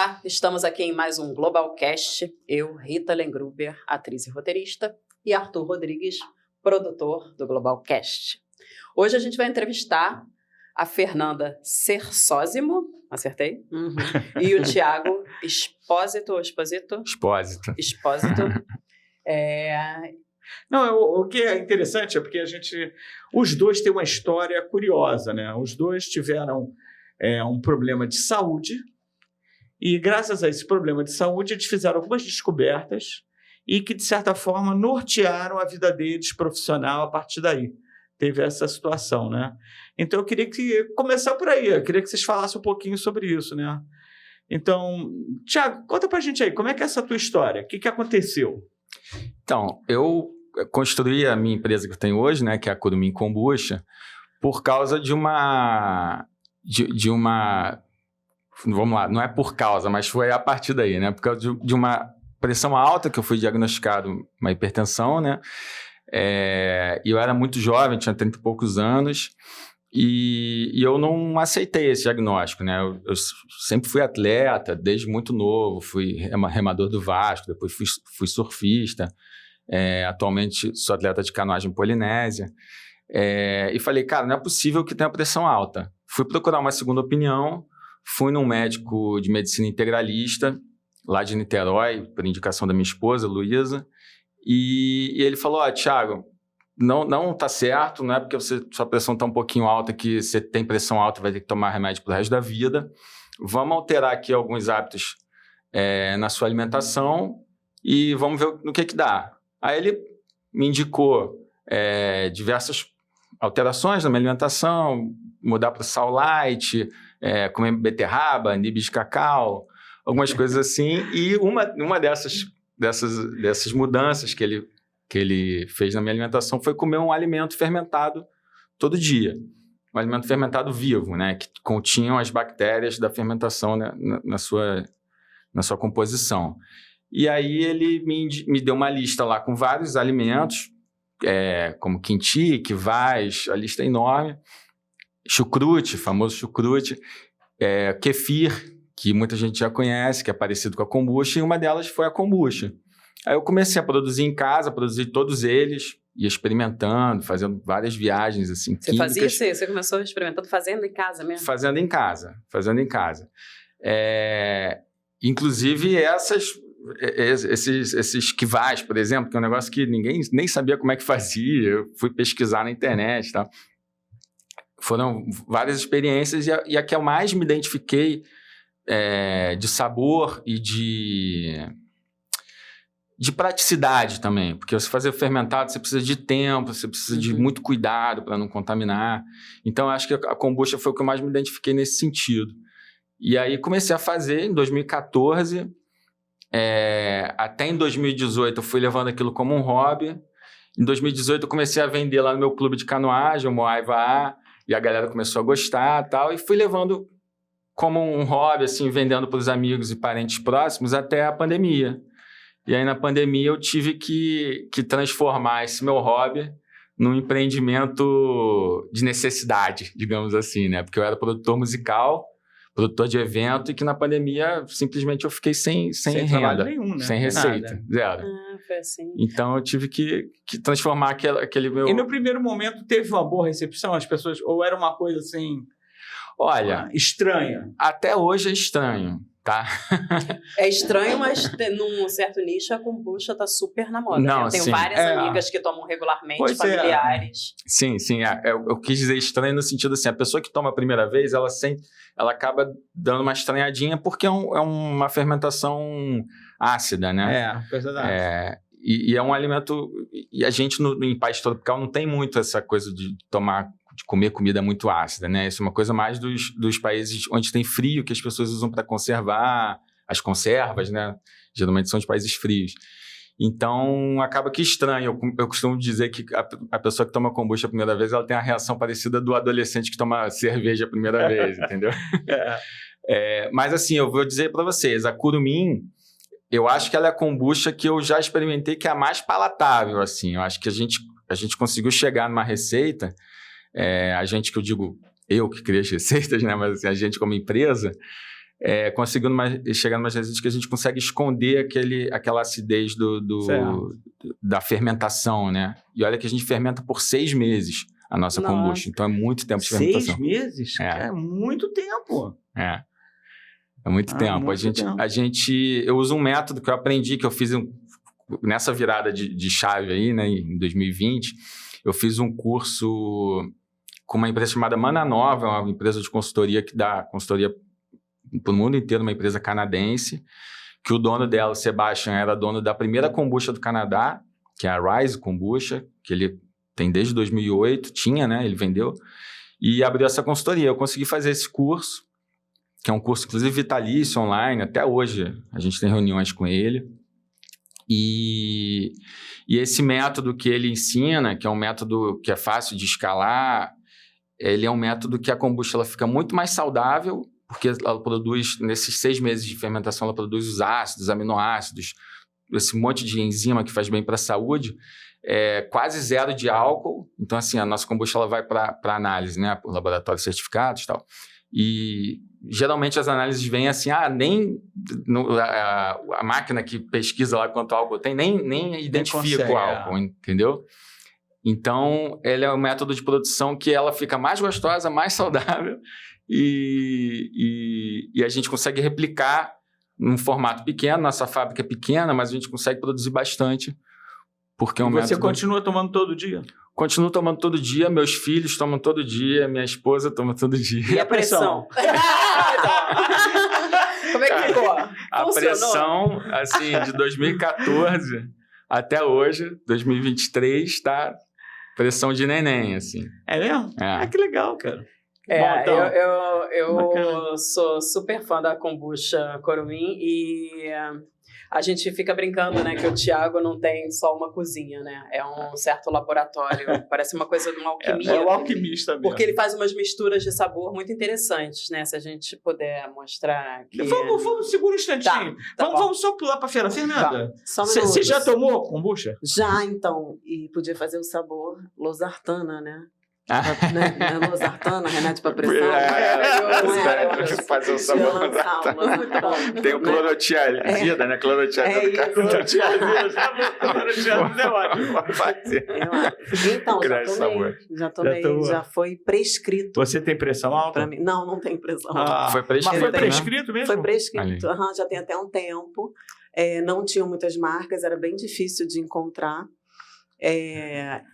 Olá, estamos aqui em mais um Globalcast. Eu, Rita Lengruber, atriz e roteirista, e Arthur Rodrigues, produtor do Globalcast. Hoje a gente vai entrevistar a Fernanda Cersósimo, acertei? Uhum. E o Thiago Expósito. Não, o que é interessante é porque os dois têm uma história curiosa, né? Os dois tiveram um problema de saúde e, graças a esse problema de saúde, eles fizeram algumas descobertas e que, de certa forma, nortearam a vida deles profissional a partir daí. Teve essa situação, né? Então, eu queria começar por aí. Eu queria que vocês falassem um pouquinho sobre isso, né? Então, Thiago, conta pra gente aí, como é que é essa tua história? O que aconteceu? Então, eu construí a minha empresa que eu tenho hoje, né, que é a Curumim Kombucha, por causa de uma... Vamos lá, não é por causa, mas foi a partir daí, né? Por causa de uma pressão alta, que eu fui diagnosticado uma hipertensão, né? E eu era muito jovem, tinha 30 e poucos anos, e eu não aceitei esse diagnóstico, né? Eu sempre fui atleta, desde muito novo, fui remador do Vasco, depois fui surfista, atualmente sou atleta de canoagem polinésia, e falei, cara, não é possível que tenha pressão alta. Fui procurar uma segunda opinião, fui num médico de medicina integralista, lá de Niterói, por indicação da minha esposa, Luísa, e ele falou, Thiago, não tá certo, não é porque sua pressão tá um pouquinho alta que você tem pressão alta e vai ter que tomar remédio pro resto da vida. Vamos alterar aqui alguns hábitos na sua alimentação e vamos ver no que dá. Aí ele me indicou diversas alterações na minha alimentação, mudar para o sal light, comer beterraba, nibs de cacau, algumas coisas assim. E uma dessas mudanças que ele fez na minha alimentação foi comer um alimento fermentado todo dia. Um alimento fermentado vivo, né? Que continham as bactérias da fermentação, né, na sua composição. E aí ele me deu uma lista lá com vários alimentos, como quinti, quivás, a lista é enorme. Chucrute, famoso chucrute, kefir, que muita gente já conhece, que é parecido com a kombucha, e uma delas foi a kombucha. Aí eu comecei a produzir em casa, produzi todos eles, ia experimentando, fazendo várias viagens assim, Você químicas. fazia isso? Você começou experimentando, fazendo em casa mesmo? Fazendo em casa. Inclusive esses quivás, por exemplo, que é um negócio que ninguém nem sabia como é que fazia, eu fui pesquisar na internet e tal. Foram várias experiências e a que eu mais me identifiquei de sabor e de praticidade também, porque você fazer fermentado, você precisa de tempo, você precisa de muito cuidado para não contaminar. Então, acho que a kombucha foi o que eu mais me identifiquei nesse sentido. E aí, comecei a fazer em 2014, até em 2018 eu fui levando aquilo como um hobby. Em 2018 eu comecei a vender lá no meu clube de canoagem, o Moaiva A, e a galera começou a gostar e tal, e fui levando como um hobby, assim, vendendo para os amigos e parentes próximos até a pandemia. E aí, na pandemia, eu tive que transformar esse meu hobby num empreendimento de necessidade, digamos assim, né? Porque eu era produtor musical, produtor de evento, e que na pandemia, simplesmente, eu fiquei sem renda, nenhum, né? sem receita, zero. Foi assim. Então, eu tive que transformar aquele meu... E no primeiro momento, teve uma boa recepção? As pessoas... Ou era uma coisa, assim... Olha... estranha? Até hoje é estranho, tá? É estranho, mas num certo nicho a kombucha tá super na moda. Não, eu tenho sim, várias amigas que tomam regularmente, Pois familiares. Sim. Eu quis dizer estranho no sentido assim, a pessoa que toma a primeira vez, ela acaba dando uma estranhadinha porque é uma fermentação ácida, né? Coisa da... E é um alimento... E a gente, em país tropical, não tem muito essa coisa de comer comida muito ácida, né? Isso é uma coisa mais dos países onde tem frio, que as pessoas usam para conservar as conservas, né? Geralmente são de países frios. Então, acaba que estranho. Eu costumo dizer que a pessoa que toma kombucha a primeira vez, ela tem a reação parecida do adolescente que toma cerveja a primeira vez, entendeu? Mas assim, eu vou dizer para vocês, a Curumim, eu acho que ela é a kombucha que eu já experimentei que é a mais palatável, assim. Eu acho que a gente conseguiu chegar numa receita, a gente que eu digo, eu que criei as receitas, né? Mas assim, a gente como empresa, chegando mais resíduos que a gente consegue esconder aquela acidez da fermentação, né? E olha que a gente fermenta por 6 meses a nossa kombucha. Então, é muito tempo de fermentação. 6 meses? É muito tempo. É muito tempo. Eu uso um método que eu aprendi, que eu fiz nessa virada de chave aí, né, em 2020. Eu fiz um curso com uma empresa chamada Mana Nova, uma empresa de consultoria que dá consultoria para o mundo inteiro, uma empresa canadense, que o dono dela, o Sebastian, era dono da primeira kombucha do Canadá, que é a Rise Kombucha, que ele tem desde 2008, né? Ele vendeu, e abriu essa consultoria. Eu consegui fazer esse curso, que é um curso, inclusive, vitalício, online. Até hoje a gente tem reuniões com ele. E esse método que ele ensina, que é um método que é fácil de escalar, ele é um método que a kombucha ela fica muito mais saudável, porque ela produz, nesses 6 meses de fermentação, ela produz os ácidos, aminoácidos, esse monte de enzima que faz bem para a saúde, quase 0 de álcool. Então, assim, a nossa kombucha ela vai para análise, né, por laboratórios certificados e tal. E geralmente as análises vêm assim, a máquina que pesquisa lá quanto álcool tem, nem identifica o álcool, entendeu? Então, ele é um método de produção que ela fica mais gostosa, mais saudável e a gente consegue replicar num formato pequeno. Nossa fábrica é pequena, mas a gente consegue produzir bastante. Porque é um método... Você continua tomando todo dia? Continuo tomando todo dia, meus filhos tomam todo dia, minha esposa toma todo dia. E a pressão? Como é que ficou? A pressão, assim, de 2014 até hoje, 2023, tá pressão de neném, assim. É mesmo? Que legal, cara. Bom, então, eu sou super fã da kombucha Coruim e a gente fica brincando, né, que o Thiago não tem só uma cozinha, né? É um certo laboratório, parece uma coisa de uma alquimia. É um alquimista mesmo. Porque ele faz umas misturas de sabor muito interessantes, né? Se a gente puder mostrar aqui. Vamos segura um instantinho. Vamos só pular para a feira. Fernanda, você já tomou kombucha? Já, então. E podia fazer o sabor losartana, né? Losartana, remédio para pressão. Fazer o sabor losartana. Tem o clorotiazida, né? Clorotiazida. Clorotiazida é ótimo. Então, já tomei. Já foi prescrito. Você tem pressão alta? Pra mim. Não tenho pressão alta. Foi prescrito, mas foi prescrito mesmo? Foi prescrito. Já tem até um tempo. Não tinham muitas marcas, era bem difícil de encontrar.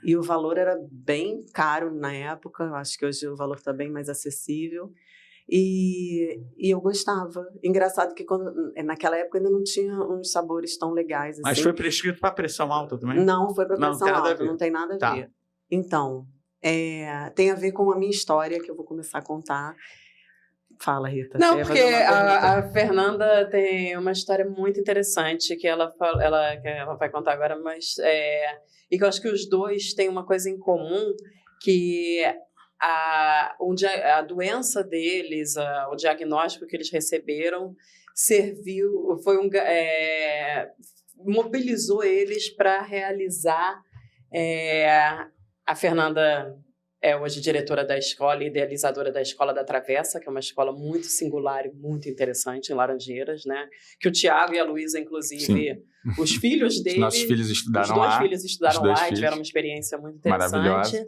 E o valor era bem caro na época. Eu acho que hoje o valor está bem mais acessível. E eu gostava. Engraçado que naquela época ainda não tinha uns sabores tão legais assim. Mas foi prescrito para pressão alta também? Não, foi para pressão alta. Não tem nada a ver. Então, tem a ver com a minha história que eu vou começar a contar. Fala, Rita. Não, porque a Fernanda tem uma história muito interessante que ela vai contar agora, mas e que eu acho que os dois têm uma coisa em comum, que a doença deles, o diagnóstico que eles receberam, mobilizou eles para realizar. A Fernanda é hoje diretora da escola e idealizadora da Escola da Travessa, que é uma escola muito singular e muito interessante em Laranjeiras, né? Que o Thiago e a Luísa, inclusive, sim, os filhos deles... Nossos filhos estudaram lá. Os 2 filhos estudaram lá e tiveram uma experiência muito interessante. Maravilhosa.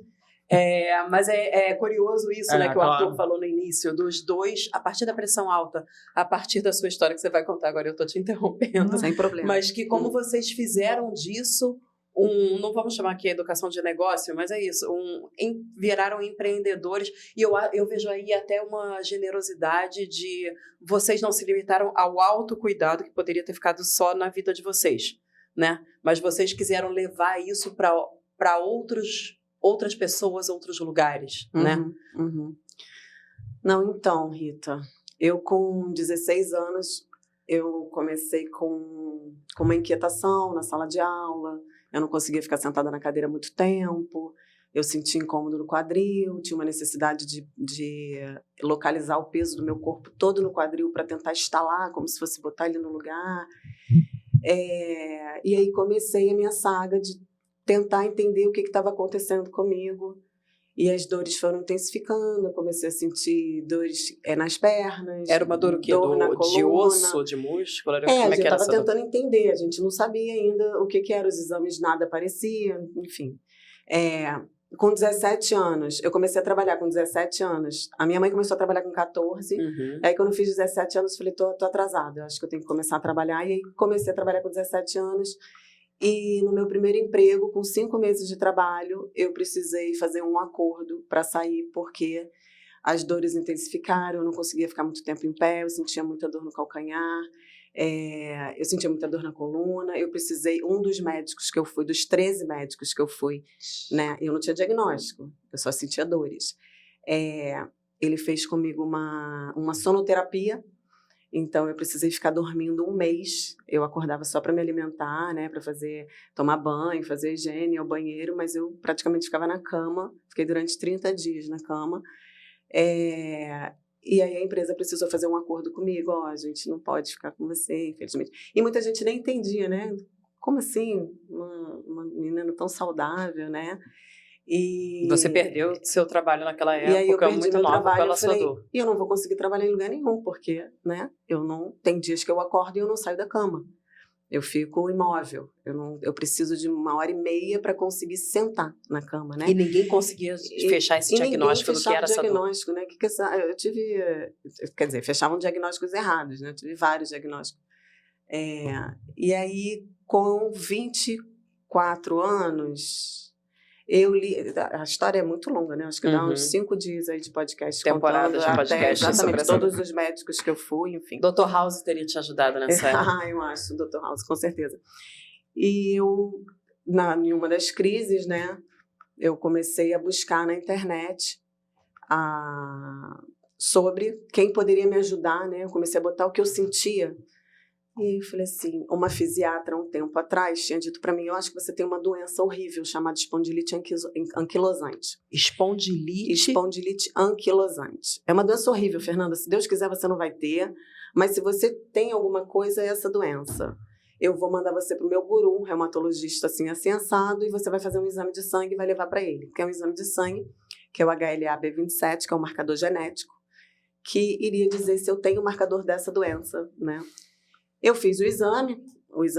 Mas é curioso isso, né? Que o Arthur falou no início, dos dois, a partir da pressão alta, a partir da sua história que você vai contar agora, eu estou te interrompendo. Sem problema. Mas que como vocês fizeram disso... não vamos chamar aqui educação de negócio, mas é isso, viraram empreendedores, e eu vejo aí até uma generosidade de vocês não se limitaram ao autocuidado que poderia ter ficado só na vida de vocês, né? Mas vocês quiseram levar isso para outras pessoas, outros lugares, né? Uhum. Não, então, Rita, eu com 16 anos, eu comecei com uma inquietação na sala de aula. Eu não conseguia ficar sentada na cadeira muito tempo, eu sentia incômodo no quadril, tinha uma necessidade de localizar o peso do meu corpo todo no quadril para tentar instalar, como se fosse botar ele no lugar. E aí comecei a minha saga de tentar entender o que estava acontecendo comigo. E as dores foram intensificando, eu comecei a sentir dores nas pernas. Era uma dor o quê? Dor na De coluna. osso, de músculo? A Como é gente que era estava essa dor? tentando entender, a gente não sabia ainda o que eram os exames, nada aparecia, enfim. Com 17 anos, eu comecei a trabalhar com 17 anos. A minha mãe começou a trabalhar com 14. Uhum. Aí, quando eu fiz 17 anos, eu falei, tô atrasada, eu acho que eu tenho que começar a trabalhar. E aí, comecei a trabalhar com 17 anos. E no meu primeiro emprego, com 5 meses de trabalho, eu precisei fazer um acordo para sair, porque as dores intensificaram, eu não conseguia ficar muito tempo em pé, eu sentia muita dor no calcanhar, eu sentia muita dor na coluna. Eu precisei, um dos médicos que eu fui, dos 13 médicos que eu fui, né, eu não tinha diagnóstico, eu só sentia dores. Ele fez comigo uma sonoterapia. Então, eu precisei ficar dormindo 1 mês. Eu acordava só para me alimentar, né, para tomar banho, fazer higiene, ao banheiro, mas eu praticamente ficava na cama. Fiquei durante 30 dias na cama. E aí a empresa precisou fazer um acordo comigo. A gente não pode ficar com você, infelizmente. E muita gente nem entendia, né? Como assim? Uma menina tão saudável, né? E Você perdeu seu trabalho naquela época, e aí eu perdi muito meu nova trabalho, pela eu sua falei, dor. e eu não vou conseguir trabalhar em lugar nenhum, porque, né, tem dias que eu acordo e eu não saio da cama. Eu fico imóvel. Eu preciso de 1h30 para conseguir sentar na cama, né? E ninguém conseguia fechar esse diagnóstico do que era essa dor. Diagnóstico, né? Eu tive, quer dizer, fechavam diagnósticos errados, né? Eu tive vários diagnósticos. E aí, com 24 anos, eu li. A história é muito longa, né? Acho que dá uns 5 dias aí de podcast Temporadas contando de podcast até sobre exatamente essa todos os médicos que eu fui, enfim. Dr. House teria te ajudado nessa época. Eu acho, Dr. House, com certeza. E eu, em uma das crises, né, eu comecei a buscar na internet sobre quem poderia me ajudar, né? Eu comecei a botar o que eu sentia. E eu falei assim, uma fisiatra, um tempo atrás, tinha dito para mim, eu acho que você tem uma doença horrível chamada espondilite anquilosante. Espondilite? Espondilite anquilosante. É uma doença horrível, Fernanda. Se Deus quiser, você não vai ter. Mas se você tem alguma coisa, é essa doença. Eu vou mandar você para o meu guru, um reumatologista assim assado, e você vai fazer um exame de sangue e vai levar para ele. Que é um exame de sangue, que é o HLA-B27, que é um marcador genético, que iria dizer se eu tenho o marcador dessa doença, né? Eu fiz o exame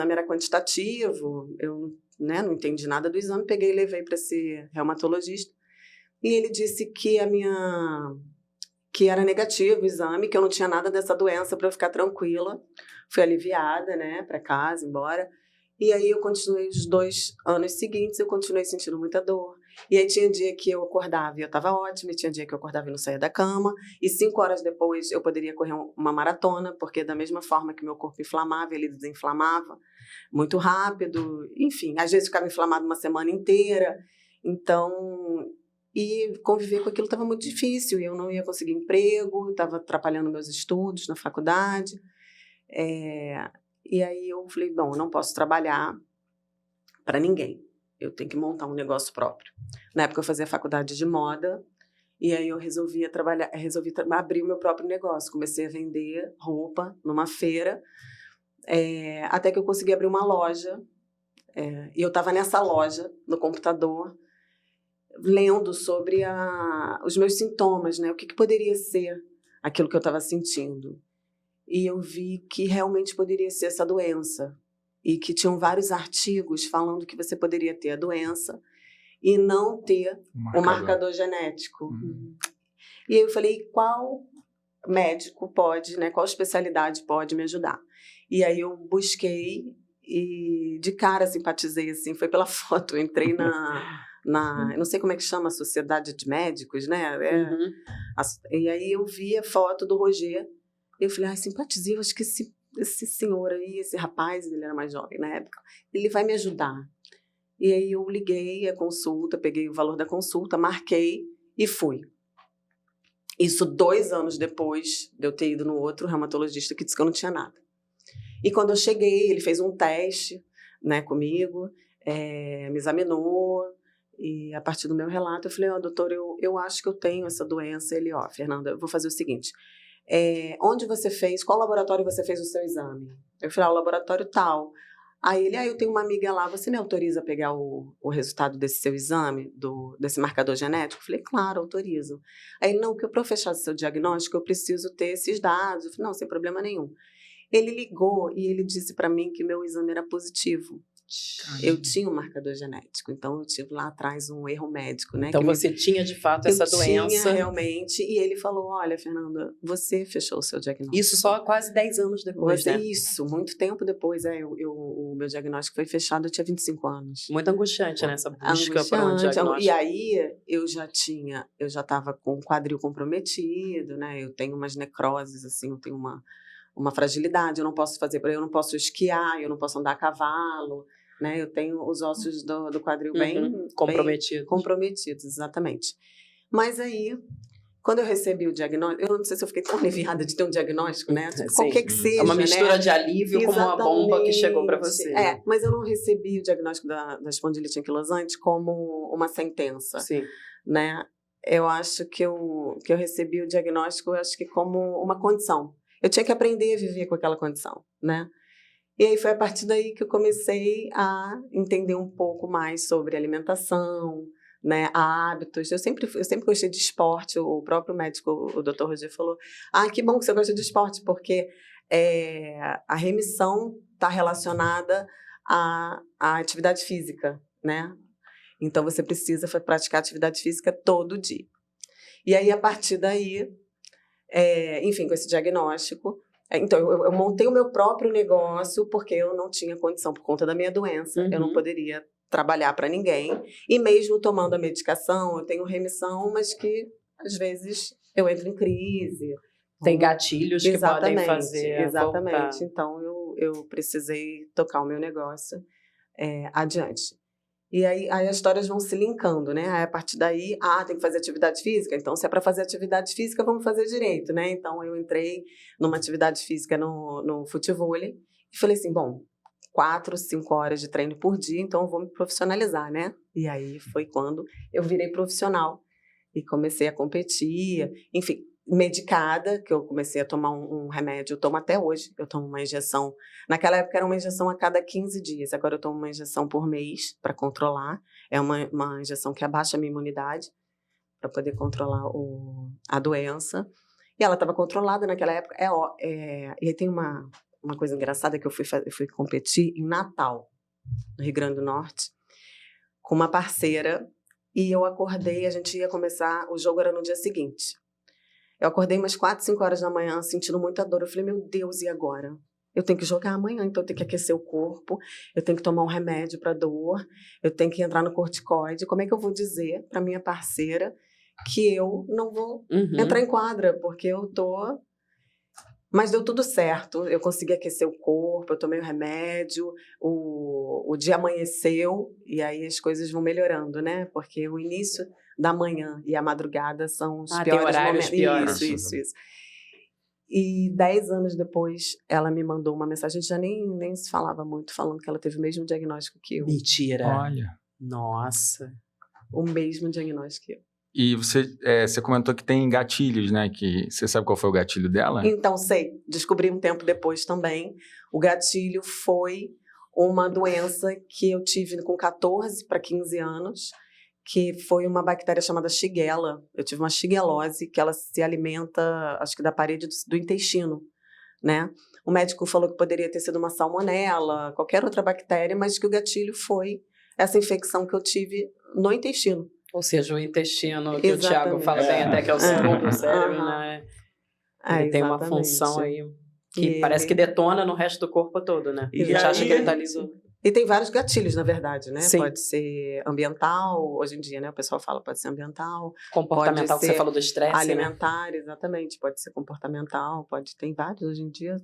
era quantitativo, eu, né, não entendi nada do exame, peguei e levei para esse reumatologista, e ele disse que era negativo o exame, que eu não tinha nada dessa doença, para eu ficar tranquila. Fui aliviada, né, para casa, embora. E aí eu continuei os 2 anos seguintes, eu continuei sentindo muita dor. E aí tinha dia que eu acordava e eu estava ótima, e tinha dia que eu acordava e não saía da cama, e 5 horas depois eu poderia correr uma maratona, porque da mesma forma que meu corpo inflamava, ele desinflamava muito rápido, enfim, às vezes ficava inflamado uma semana inteira. Então, e conviver com aquilo estava muito difícil, e eu não ia conseguir emprego, estava atrapalhando meus estudos na faculdade. E aí eu falei, bom, eu não posso trabalhar para ninguém. Eu tenho que montar um negócio próprio. Na época eu fazia faculdade de moda, e aí eu resolvi abrir o meu próprio negócio. Comecei a vender roupa numa feira, até que eu consegui abrir uma loja. E eu estava nessa loja, no computador, lendo sobre os meus sintomas, né? O que poderia ser aquilo que eu estava sentindo. E eu vi que realmente poderia ser essa doença. E que tinham vários artigos falando que você poderia ter a doença e não ter o marcador genético. E aí eu falei, qual médico pode, né, qual especialidade pode me ajudar? E aí eu busquei e de cara simpatizei, assim, foi pela foto. Eu entrei eu não sei como é que chama, a Sociedade de Médicos, né? E aí eu vi a foto do Roger. E eu falei, simpatizei, acho que esse senhor aí, esse rapaz, ele era mais jovem na época, ele vai me ajudar. E aí eu liguei a consulta, peguei o valor da consulta, marquei e fui. Isso 2 anos depois de eu ter ido no outro reumatologista que disse que eu não tinha nada. E quando eu cheguei, ele fez um teste, né, comigo, me examinou, e a partir do meu relato eu falei, doutor, eu acho que eu tenho essa doença. Ele, Fernanda, eu vou fazer o seguinte, onde você fez, qual laboratório você fez o seu exame? Eu falei, o laboratório tal. Aí ele, eu tenho uma amiga lá, você me autoriza a pegar o resultado desse seu exame, desse marcador genético? Eu falei, claro, autorizo. Aí ele, não, porque para eu fechar seu diagnóstico, eu preciso ter esses dados. Eu falei, não, sem problema nenhum. Ele ligou e ele disse para mim que meu exame era positivo. Eu tinha um marcador genético, então eu tive lá atrás um erro médico, né? Então você tinha de fato essa doença. Eu tinha realmente, e ele falou, olha, Fernanda, você fechou o seu diagnóstico. Isso só quase 10 anos depois, né? Isso, muito tempo depois, o meu diagnóstico foi fechado, eu tinha 25 anos. Muito angustiante, né? Essa busca por um diagnóstico. E aí, eu já estava com o quadril comprometido, né? Eu tenho umas necroses, assim, eu tenho uma fragilidade, eu não posso esquiar, eu não posso andar a cavalo, né? Eu tenho os ossos do quadril bem comprometidos, exatamente. Mas aí, quando eu recebi o diagnóstico, eu não sei se eu fiquei tão aliviada de ter um diagnóstico, né? Tipo, qualquer que seja, é uma mistura, né, de alívio. Exatamente. Com uma bomba que chegou para você. Mas eu não recebi o diagnóstico da espondilite anquilosante como uma sentença, Sim. Né? Eu acho que eu recebi o diagnóstico, eu acho que como uma condição. Eu tinha que aprender a viver com aquela condição, né? E aí foi a partir daí que eu comecei a entender um pouco mais sobre alimentação, né, hábitos. Eu sempre gostei de esporte. O próprio médico, o Dr. Roger, falou: que bom que você gosta de esporte, porque a remissão está relacionada à atividade física, né? Então você precisa praticar atividade física todo dia. E aí, a partir daí, enfim, com esse diagnóstico, então eu montei o meu próprio negócio porque eu não tinha condição, por conta da minha doença, eu não poderia trabalhar para ninguém, e mesmo tomando a medicação, eu tenho remissão, mas que às vezes eu entro em crise. Tem gatilhos que podem fazer. Exatamente. Voltar. Então eu precisei tocar o meu negócio adiante. E aí as histórias vão se linkando, né? Aí, a partir daí, tem que fazer atividade física? Então, se é para fazer atividade física, vamos fazer direito, né? Então, eu entrei numa atividade física no futevôlei e falei assim, bom, 4, 5 horas de treino por dia, então eu vou me profissionalizar, né? E aí foi quando eu virei profissional e comecei a competir, enfim, medicada, que eu comecei a tomar um remédio, eu tomo até hoje, eu tomo uma injeção. Naquela época era uma injeção a cada 15 dias, agora eu tomo uma injeção por mês para controlar. É uma injeção que abaixa a minha imunidade para poder controlar a doença. E ela estava controlada naquela época. E aí tem uma coisa engraçada que eu fui competir em Natal, no Rio Grande do Norte, com uma parceira, e eu acordei, a gente ia começar, o jogo era no dia seguinte. Eu acordei umas 4, 5 horas da manhã, sentindo muita dor. Eu falei, meu Deus, e agora? Eu tenho que jogar amanhã, então eu tenho que aquecer o corpo, eu tenho que tomar um remédio para dor, eu tenho que entrar no corticoide. Como é que eu vou dizer para minha parceira que eu não vou entrar em quadra? Porque eu tô... Mas deu tudo certo, eu consegui aquecer o corpo, eu tomei o remédio, o dia amanheceu, e aí as coisas vão melhorando, né? Porque o início da manhã e a madrugada são os piores momentos. Piores. Isso. E 10 anos depois, ela me mandou uma mensagem, a gente já nem se falava muito, falando que ela teve o mesmo diagnóstico que eu. Mentira. Olha. Nossa. O mesmo diagnóstico que eu. E você comentou que tem gatilhos, né? Que você sabe qual foi o gatilho dela? Então, sei. Descobri um tempo depois também. O gatilho foi uma doença que eu tive com 14 para 15 anos, que foi uma bactéria chamada Shigella. Eu tive uma shigelose, que ela se alimenta, acho que da parede do intestino, né? O médico falou que poderia ter sido uma salmonela, qualquer outra bactéria, mas que o gatilho foi essa infecção que eu tive no intestino. Ou seja, o intestino, que o Thiago fala bem até, que é o segundo cérebro, né? Ele tem uma função aí que parece que detona no resto do corpo todo, né? E a gente acha que ele tá liso. E tem vários gatilhos, na verdade, né? Sim. Pode ser ambiental, hoje em dia, né? O pessoal fala pode ser ambiental. Comportamental, que você falou do estresse, alimentar, né? Exatamente. Pode ser comportamental, tem vários hoje em dia.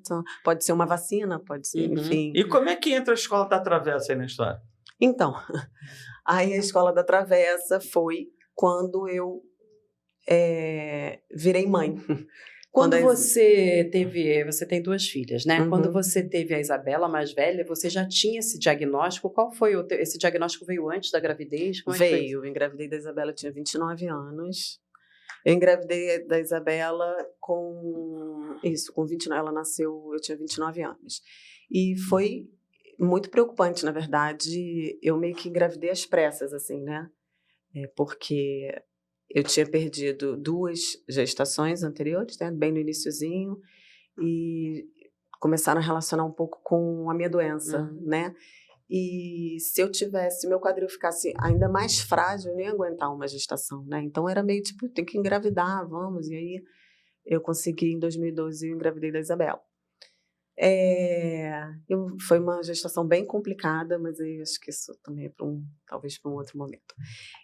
Pode ser uma vacina, pode ser, enfim. E como é que entra a Escola da Travessa aí na história? Então, aí a Escola da Travessa foi quando eu virei mãe. Quando você tem 2 filhas, né? Quando você teve a Isabela mais velha, você já tinha esse diagnóstico? Qual foi esse diagnóstico? Veio antes da gravidez? Como veio, eu engravidei da Isabela, eu tinha 29 anos. Eu engravidei da Isabela com 29, ela nasceu, eu tinha 29 anos. E foi muito preocupante, na verdade. Eu meio que engravidei às pressas, assim, né? Porque eu tinha perdido 2 gestações anteriores, né? Bem no iniciozinho, e começaram a relacionar um pouco com a minha doença, né? E se meu quadril ficasse ainda mais frágil, eu não ia aguentar uma gestação, né? Então era meio tipo, tem que engravidar, vamos. E aí eu consegui, em 2012, eu engravidei da Isabela. Foi uma gestação bem complicada, mas eu acho que isso também é talvez para um outro momento.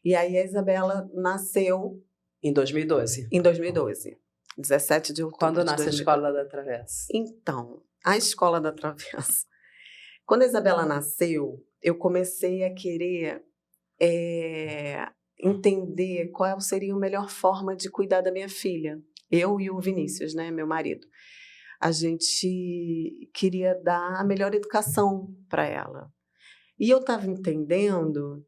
E aí a Isabela nasceu Em 2012. em 2012, 17 de outubro. Quando de nasce a 2012. Escola da Travessa? Então, a Escola da Travessa. Quando a Isabela nasceu, eu comecei a querer entender qual seria a melhor forma de cuidar da minha filha. Eu e o Vinícius, né, meu marido. A gente queria dar a melhor educação para ela. E eu estava entendendo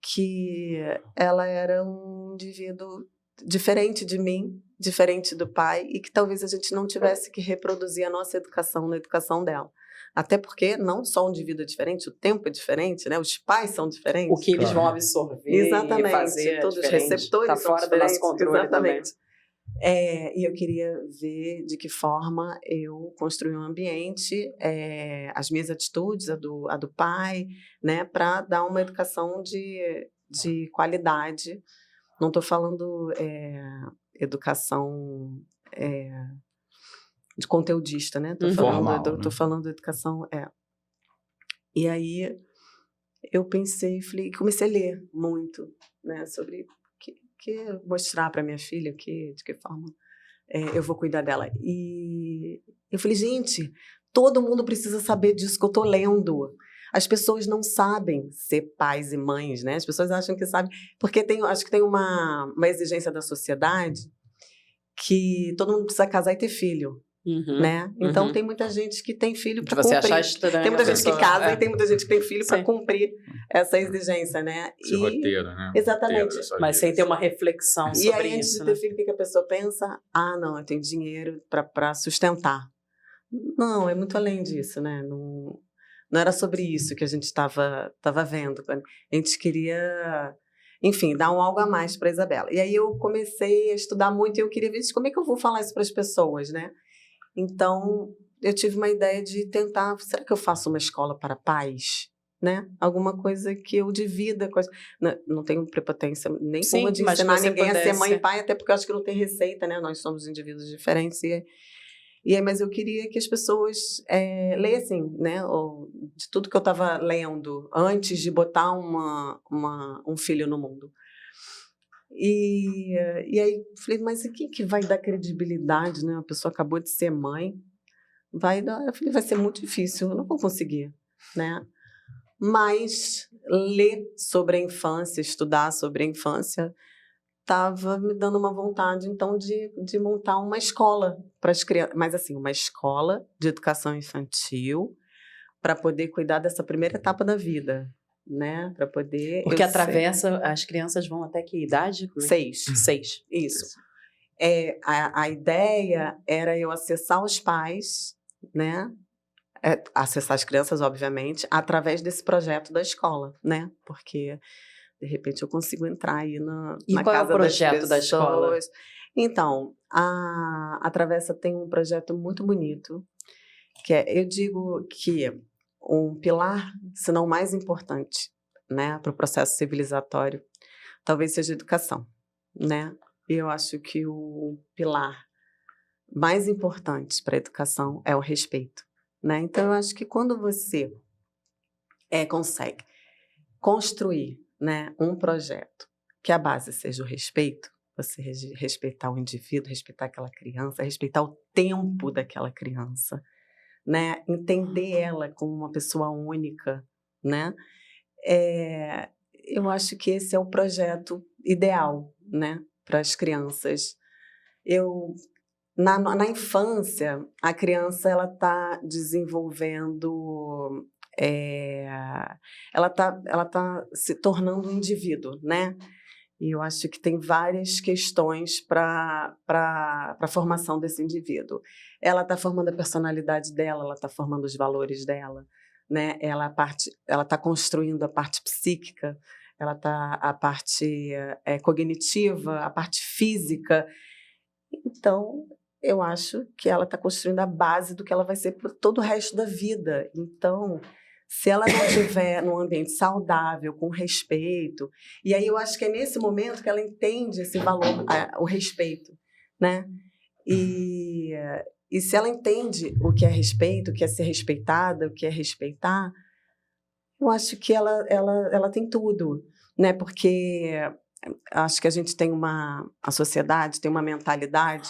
que ela era um indivíduo diferente de mim, diferente do pai, e que talvez a gente não tivesse que reproduzir a nossa educação na educação dela. Até porque não só um indivíduo é diferente, o tempo é diferente, né? Os pais são diferentes. O que eles vão absorver Exatamente, e fazer todos os diferente. receptores Tá são fora do nosso diferentes, controle exatamente. também. E eu queria ver de que forma eu construí um ambiente, as minhas atitudes, a do pai, né, para dar uma educação de qualidade. Não estou falando educação de conteudista, né? Estou Formal, falando de educação. E aí eu pensei, comecei a ler muito, né, sobre que mostrar para minha filha de que forma eu vou cuidar dela. E eu falei, gente, todo mundo precisa saber disso que eu estou lendo. As pessoas não sabem ser pais e mães, né? As pessoas acham que sabem, porque acho que tem uma exigência da sociedade que todo mundo precisa casar e ter filho. Né? Então tem muita gente que tem filho para cumprir. Achar estranho, tem muita gente que casa e tem muita gente que tem filho para Sim. cumprir essa exigência, né? Esse roteiro, né? Exatamente. Mas sem ter uma reflexão E sobre aí, antes isso, de né? ter filho, o que a pessoa pensa? Ah, não, eu tenho dinheiro para sustentar. Não, é muito além disso, né? Não era sobre isso que a gente estava vendo. A gente queria, enfim, dar algo a mais para a Isabela. E aí eu comecei a estudar muito e eu queria ver como é que eu vou falar isso para as pessoas, né? Então, eu tive uma ideia de tentar, será que eu faço uma escola para pais? Né? Alguma coisa que eu divida. Não tenho prepotência nenhuma de ensinar ninguém a ser mãe e pai, até porque eu acho que não tem receita, né? Nós somos indivíduos diferentes. Mas eu queria que as pessoas lessem, né? De tudo que eu estava lendo antes de botar um filho no mundo. E aí falei, mas o que vai dar credibilidade, né? A pessoa acabou de ser mãe, eu falei, vai ser muito difícil, eu não vou conseguir, né? Mas ler sobre a infância, estudar sobre a infância, estava me dando uma vontade, então, de montar uma escola para as crianças, mas assim, uma escola de educação infantil para poder cuidar dessa primeira etapa da vida. Né? Para poder. Porque atravessa, as crianças vão até que idade? 6. 6. Isso. A ideia era eu acessar os pais, né? Acessar as crianças, obviamente, através desse projeto da escola, né? Porque, de repente, eu consigo entrar aí na qual casa é o projeto das pessoas. da escola? Então, a Travessa tem um projeto muito bonito, que eu digo que um pilar, se não o mais importante, né, para o processo civilizatório, talvez seja a educação, né? E eu acho que o pilar mais importante para a educação é o respeito, né? Então, eu acho que quando você consegue construir, né, um projeto que a base seja o respeito, você respeitar o indivíduo, respeitar aquela criança, respeitar o tempo daquela criança, né? Entender ela como uma pessoa única, né? Eu acho que esse é o projeto ideal, né, para as crianças. Na infância, a criança ela está desenvolvendo, ela tá se tornando um indivíduo, né? E eu acho que tem várias questões para a formação desse indivíduo. Ela está formando a personalidade dela, ela está formando os valores dela, né? Ela está construindo a parte psíquica, ela está a parte cognitiva, a parte física. Então, eu acho que ela está construindo a base do que ela vai ser por todo o resto da vida. Então, se ela não estiver num ambiente saudável, com respeito, e aí eu acho que é nesse momento que ela entende esse valor, o respeito, né? E se ela entende o que é respeito, o que é ser respeitada, o que é respeitar, eu acho que ela tem tudo, né? Porque acho que a gente tem a sociedade tem uma mentalidade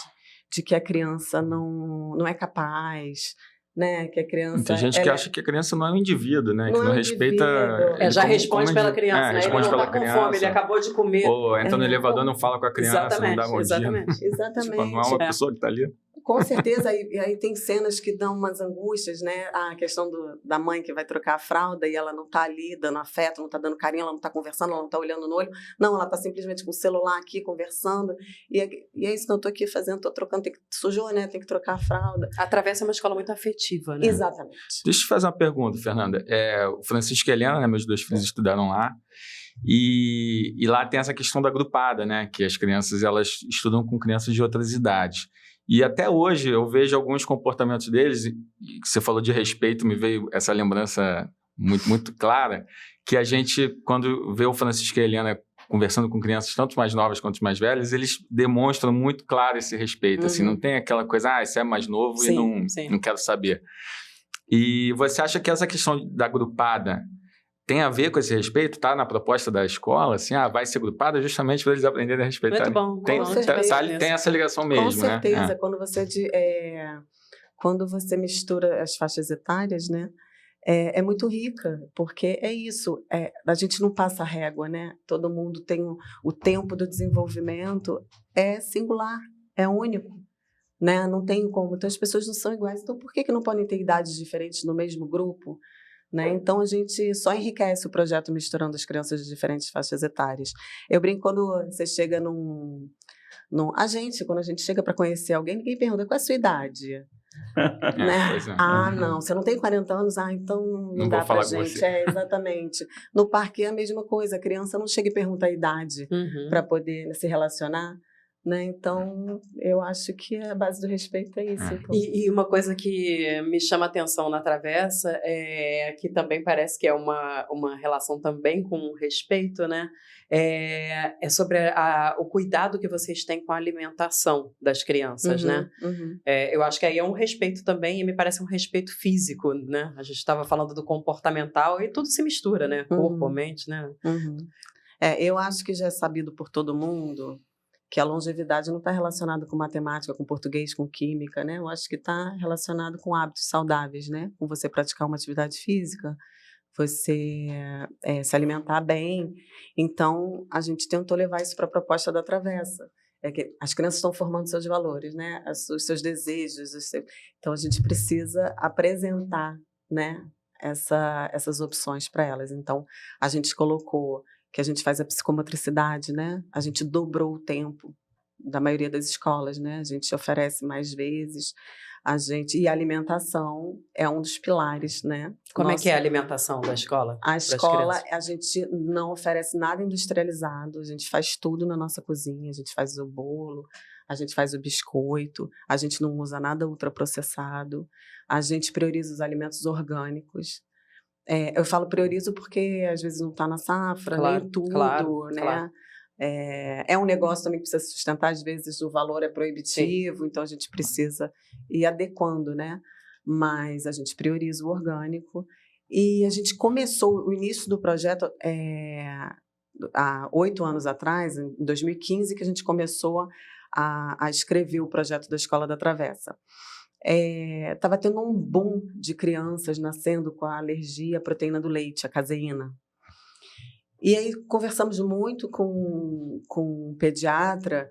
de que a criança não é capaz, né? Que a criança... Tem gente que acha que a criança não é um indivíduo, né? Que não respeita... já responde pela criança, né? Ele não está com fome, ele acabou de comer. Ou entra no elevador, não fala com a criança, não dá bom dia. Exatamente. Tipo, não é uma pessoa que está ali. Com certeza, e aí tem cenas que dão umas angústias, né? A questão da mãe que vai trocar a fralda e ela não está ali dando afeto, não está dando carinho, ela não está conversando, ela não está olhando no olho. Não, ela está simplesmente com o celular aqui, conversando. E é isso, não estou aqui fazendo, estou trocando, sujou, né? Tem que trocar a fralda. A Travessa é uma escola muito afetiva, né? Exatamente. Deixa eu te fazer uma pergunta, Fernanda. O Francisco e a Helena, né, meus 2 filhos estudaram lá. E lá tem essa questão da agrupada, né? Que as crianças, elas estudam com crianças de outras idades. E até hoje eu vejo alguns comportamentos deles, e você falou de respeito, me veio essa lembrança muito, muito clara, que a gente, quando vê o Francisco e a Helena conversando com crianças tanto mais novas quanto mais velhas, eles demonstram muito claro esse respeito, assim, não tem aquela coisa, esse é mais novo e não quero saber. E você acha que essa questão da agrupada tem a ver com esse respeito? Tá na proposta da escola, assim, vai ser agrupada justamente para eles aprenderem a respeitar. Muito bom. Tem essa ligação mesmo, com certeza, né? Quando você mistura as faixas etárias, né? É muito rica, porque é isso, a gente não passa régua, né? Todo mundo tem o tempo do desenvolvimento, é singular, é único, né? Não tem como, então as pessoas não são iguais, então por que não podem ter idades diferentes no mesmo grupo? Né? Então, a gente só enriquece o projeto misturando as crianças de diferentes faixas etárias. Eu brinco quando você chega quando a gente chega para conhecer alguém, ninguém pergunta qual é a sua idade. Né? Não, você não tem 40 anos? Então não dá pra gente. Exatamente. No parque é a mesma coisa, a criança não chega e pergunta a idade para poder se relacionar. Né? Então, eu acho que a base do respeito é isso. Então. E uma coisa que me chama a atenção na Travessa é que também parece que é uma relação também com o respeito, né? É sobre o cuidado que vocês têm com a alimentação das crianças, né? Eu acho que aí é um respeito também, e me parece um respeito físico, né? A gente estava falando do comportamental e tudo se mistura, né? Corpo, mente, né? Eu acho que já é sabido por todo mundo que a longevidade não está relacionada com matemática, com português, com química, né? Eu acho que está relacionado com hábitos saudáveis, né? Com você praticar uma atividade física, você se alimentar bem. Então, a gente tentou levar isso para a proposta da Travessa. Que as crianças estão formando seus valores, né? Os seus desejos. Então, a gente precisa apresentar, né? Essas opções para elas. Então, a gente colocou que a gente faz a psicomotricidade, né? A gente dobrou o tempo da maioria das escolas, né? A gente oferece mais vezes, e a alimentação é um dos pilares, né? Como é que é a alimentação da escola? A escola, a gente não oferece nada industrializado, a gente faz tudo na nossa cozinha, a gente faz o bolo, a gente faz o biscoito, a gente não usa nada ultraprocessado, a gente prioriza os alimentos orgânicos. Eu falo priorizo porque às vezes não está na safra, nem tudo, né? Claro. É um negócio também que precisa se sustentar, às vezes o valor é proibitivo, então a gente precisa ir adequando, né? Mas a gente prioriza o orgânico. E a gente começou o início do projeto há 8 anos atrás, em 2015, que a gente começou a escrever o projeto da Escola da Travessa. Estava tendo um boom de crianças nascendo com a alergia à proteína do leite, a caseína. E aí conversamos muito com um pediatra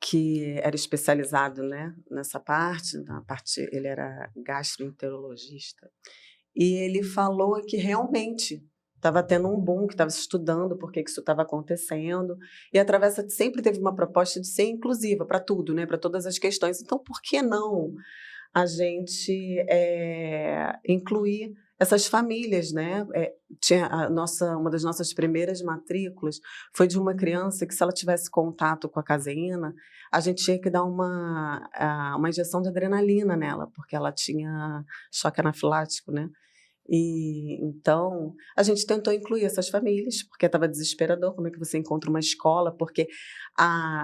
que era especializado, né, nessa parte, ele era gastroenterologista, e ele falou que realmente estava tendo um boom, que estava estudando por que isso estava acontecendo, e a Travessa sempre teve uma proposta de ser inclusiva para tudo, né, para todas as questões. Então, por que não a gente incluir essas famílias, né? Tinha uma das nossas primeiras matrículas foi de uma criança que, se ela tivesse contato com a caseína, a gente tinha que dar uma injeção de adrenalina nela, porque ela tinha choque anafilático, né? E então a gente tentou incluir essas famílias, porque estava desesperador. Como é que você encontra uma escola? Porque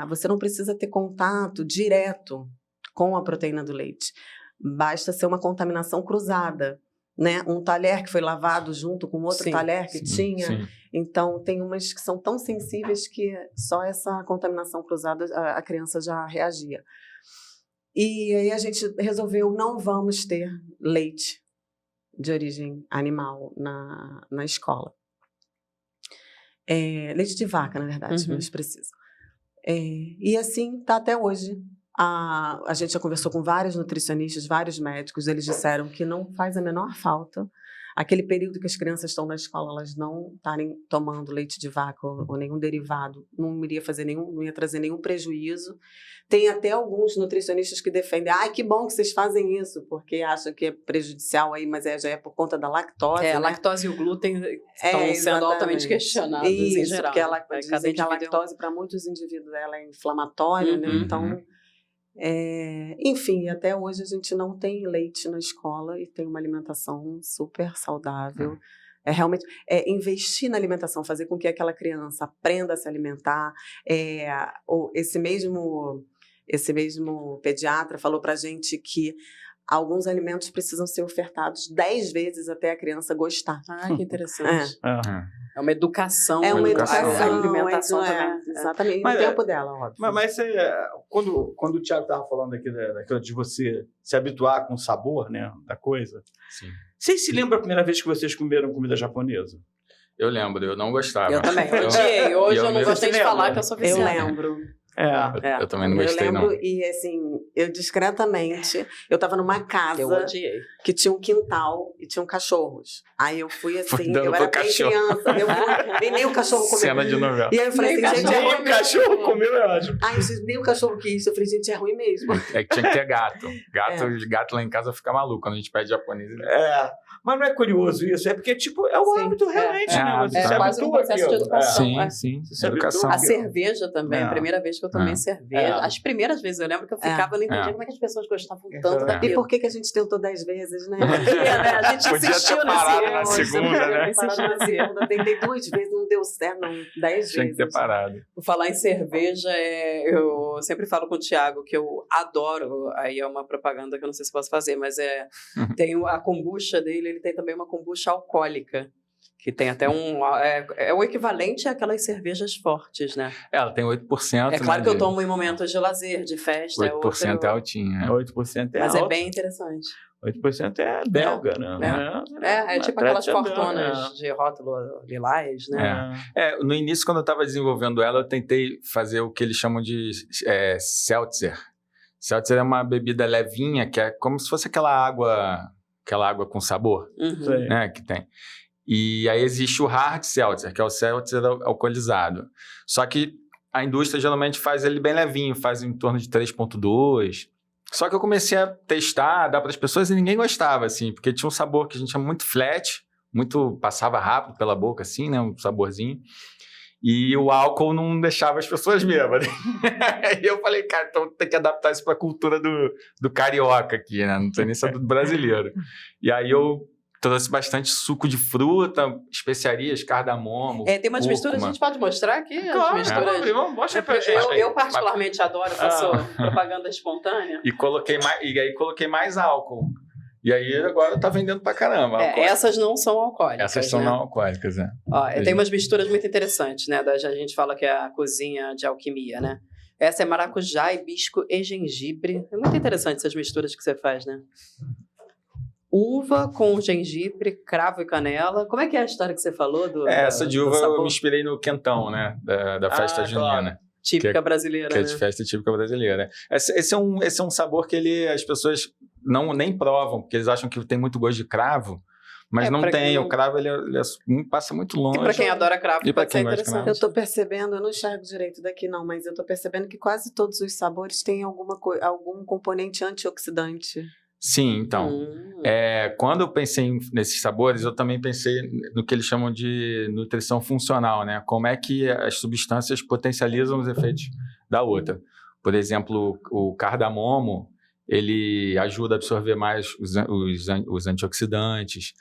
você não precisa ter contato direto com a proteína do leite, basta ser uma contaminação cruzada, né? Um talher que foi lavado junto com outro talher que tinha. Sim. Então tem umas que são tão sensíveis que só essa contaminação cruzada a criança já reagia. E aí a gente resolveu: não vamos ter leite de origem animal na escola. Leite de vaca, na verdade, mais preciso. E assim está até hoje. A gente já conversou com vários nutricionistas, vários médicos, eles disseram que não faz a menor falta. Aquele período que as crianças estão na escola, elas não estarem tomando leite de vaca ou nenhum derivado, não ia trazer nenhum prejuízo. Tem até alguns nutricionistas que defendem: que bom que vocês fazem isso, porque acham que é prejudicial aí, mas já é por conta da lactose. A lactose e o glúten estão sendo altamente questionados em geral. Porque dizem que a lactose, para muitos indivíduos, ela é inflamatória, né? Então, enfim, até hoje a gente não tem leite na escola e tem uma alimentação super saudável. Realmente investir na alimentação, fazer com que aquela criança aprenda a se alimentar. Esse mesmo pediatra falou pra gente que alguns alimentos precisam ser ofertados 10 vezes até a criança gostar. Que interessante. É uma educação. É uma educação. A alimentação também. Exatamente. No tempo dela, óbvio. Mas quando o Thiago estava falando aqui de você se habituar com o sabor, né, da coisa, Sim. Vocês se lembram a primeira vez que vocês comeram comida japonesa? Eu lembro, eu não gostava. Eu também, odiei. Hoje eu não gostei de falar que eu sou Eu viciada. lembro. Eu também não gostei, não. Eu lembro, e assim, eu discretamente, eu estava numa casa Eu odiei. que tinha um quintal e tinham cachorros. Aí eu fui assim, dando eu pro era bem cachorro. criança, e nem o cachorro comeu. Cena de novela. E aí eu falei assim, gente, é Nem ruim o cachorro comeu, é ótimo. Ai, nem o cachorro quis. Eu falei, gente, é ruim mesmo. É que tinha que ter gato. Gato lá em casa fica maluco quando a gente pede japonês. Mas não é curioso isso, é porque é o hábito realmente, né? Você se quase um habitua processo de àquilo. educação. Sim. Você se Educação. habitua. A cerveja também, a primeira vez que eu tomei cerveja. As primeiras vezes eu lembro que eu ficava, eu não entendia como é que as pessoas gostavam tanto E daquilo. por que a gente tentou 10 vezes, né? A gente Podia insistiu ter parado na nesse segunda, né? Na segunda, tentei 2 vezes, não deu certo, não. 10 Tinha vezes. que ter parado. Por falar em cerveja, eu sempre falo com o Thiago que eu adoro, aí é uma propaganda que eu não sei se posso fazer, mas tem a kombucha dele, ele tem também uma kombucha alcoólica, que tem até é o equivalente àquelas cervejas fortes, né? Ela tem 8%. É claro que eu tomo em momentos de lazer, de festa. 8% é altinho. 8% é Mas alto. é bem interessante. 8% é belga, né? É tipo aquelas tradicional, fortonas de rótulo lilás, né? No início, quando eu estava desenvolvendo ela, eu tentei fazer o que eles chamam de seltzer. Seltzer é uma bebida levinha, que é como se fosse aquela água com sabor, né, que tem. E aí existe o hard seltzer, que é o seltzer alcoolizado. Só que a indústria geralmente faz ele bem levinho, faz em torno de 3,2. Só que eu comecei a testar, dar para as pessoas e ninguém gostava, assim, porque tinha um sabor que a gente chama muito flat, passava rápido pela boca, assim, né, um saborzinho. E o álcool não deixava as pessoas bêbadas. E eu falei, cara, então tem que adaptar isso para a cultura do carioca aqui, né? Não sei nem se é do brasileiro. E aí eu trouxe bastante suco de fruta, especiarias, cardamomo, tem umas misturas, a gente pode mostrar aqui? Claro, as misturas. mostra pra gente. Eu particularmente adoro, faço propaganda espontânea. E aí coloquei mais álcool. E aí agora tá vendendo pra caramba. Essas não são alcoólicas. Essas são né? não alcoólicas, Tem umas misturas muito interessantes, né? A gente fala que é a cozinha de alquimia, né? Essa é maracujá, hibisco e gengibre. É muito interessante essas misturas que você faz, né? Uva com gengibre, cravo e canela. Como é que é a história que você falou? Essa de uva eu me inspirei no quentão, né? Da festa junina. Claro. Típica brasileira, que é né? de festa típica brasileira. Esse é um sabor que as pessoas nem provam, porque eles acham que tem muito gosto de cravo, mas não tem. O cravo, ele passa muito longe. E para quem adora cravo, e pode ser quem gosta de interessante. cravo. Eu tô percebendo, eu não enxergo direito daqui não, mas eu tô percebendo que quase todos os sabores têm algum componente antioxidante. Sim, então. Quando eu pensei nesses sabores, eu também pensei no que eles chamam de nutrição funcional, né? Como é que as substâncias potencializam os efeitos da outra. Por exemplo, o cardamomo, ele ajuda a absorver mais os antioxidantes.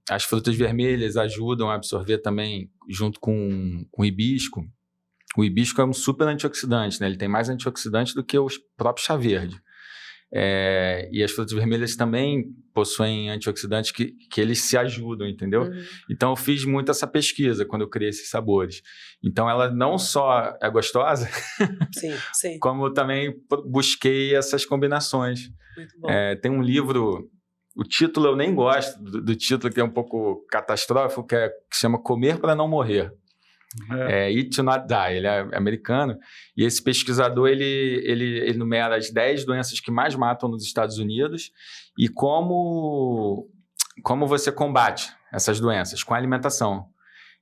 As frutas vermelhas ajudam a absorver também, junto com o hibisco. O hibisco é um super antioxidante, né? Ele tem mais antioxidante do que o próprio chá verde. E as frutas vermelhas também possuem antioxidantes que eles se ajudam, entendeu? Então, eu fiz muito essa pesquisa quando eu criei esses sabores. Então, ela não só é gostosa, Sim. como eu também busquei essas combinações. Muito bom. Tem um livro, o título eu nem gosto do título, que é um pouco catastrófico, que se chama Comer para Não Morrer. Eat to Not Die, ele é americano, e esse pesquisador ele enumera as 10 doenças que mais matam nos Estados Unidos e como você combate essas doenças com a alimentação.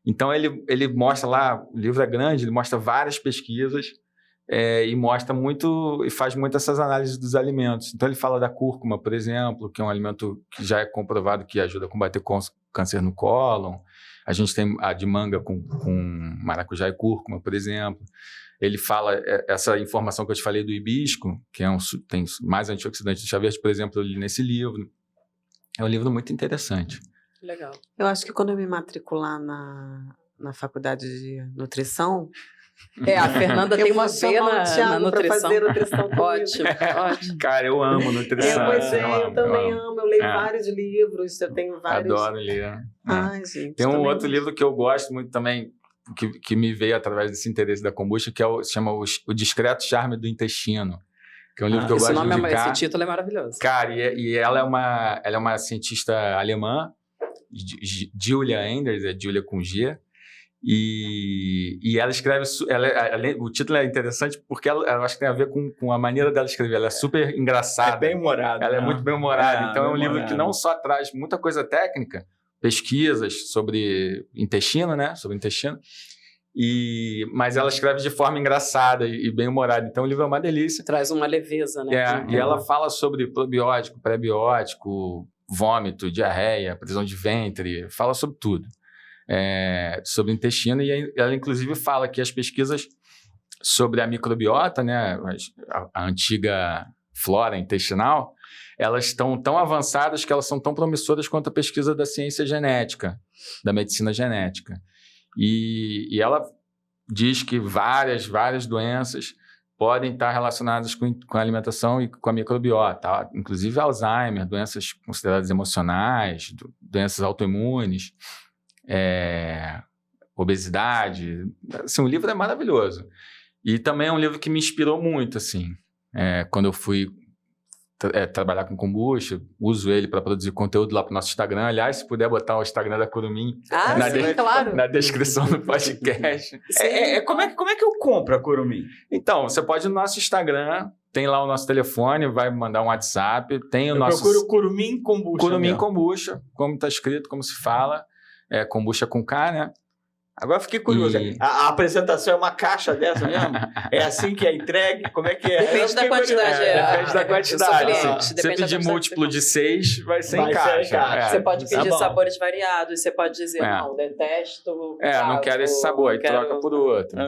Então ele mostra lá, o livro é grande, ele mostra várias pesquisas e mostra muito, e faz muito essas análises dos alimentos. Então ele fala da cúrcuma, por exemplo, que é um alimento que já é comprovado que ajuda a combater câncer no cólon. A gente tem a de manga com maracujá e cúrcuma, por exemplo. Ele fala essa informação que eu te falei do hibisco, que tem mais antioxidante do chá verde, por exemplo, eu li nesse livro. É um livro muito interessante. Legal. Eu acho que quando eu me matricular na faculdade de nutrição... A Fernanda tem uma veia na nutrição. Fazer nutrição Ótimo. Cara, eu amo nutrição. Eu também amo. Eu leio vários livros, eu tenho vários... Adoro ler. Ai, gente. Tem um outro livro que eu gosto muito também, que me veio através desse interesse da kombucha, que se chama O Discreto Charme do Intestino. Que é um livro que eu gosto de indicar. Esse título é maravilhoso. Cara, e ela é uma cientista alemã, Julia Enders, Julia com G, e ela escreve... o título é interessante porque ela acho que tem a ver com a maneira dela escrever. Ela é super engraçada. É bem humorada. Ela é muito bem humorada. Então é um livro que não só traz muita coisa técnica, pesquisas sobre intestino, né? Sobre intestino. Mas ela escreve de forma engraçada e bem humorada. Então o livro é uma delícia. Traz uma leveza, né? E ela fala sobre probiótico, pré-biótico, vômito, diarreia, prisão de ventre, fala sobre tudo. Sobre o intestino, e ela inclusive fala que as pesquisas sobre a microbiota, né, a antiga flora intestinal, elas estão tão avançadas que elas são tão promissoras quanto a pesquisa da ciência genética, da medicina genética. E ela diz que várias doenças podem estar relacionadas com a alimentação e com a microbiota, inclusive Alzheimer, doenças consideradas emocionais, doenças autoimunes, obesidade. Assim, o livro é maravilhoso. E também é um livro que me inspirou muito, assim. Quando eu fui trabalhar com kombucha, uso ele para produzir conteúdo lá para o nosso Instagram. Aliás, se puder botar o Instagram da Curumim claro. na descrição do podcast. Como é que eu compro a Curumim? Então, você pode ir no nosso Instagram, tem lá o nosso telefone, vai mandar um WhatsApp, tem o nosso... procuro Curumim Kombucha. Curumim Kombucha, como está escrito, como se fala. Kombucha com K, né? Agora fiquei curioso. A apresentação é uma caixa dessa mesmo? É assim que é entregue? Como é que é? Depende da quantidade. Depende da quantidade. Se você Depende pedir múltiplo de 6, vai ser em caixa. Você pode pedir sabores variados, você pode dizer, não, detesto... não quero esse sabor, e troca por outro.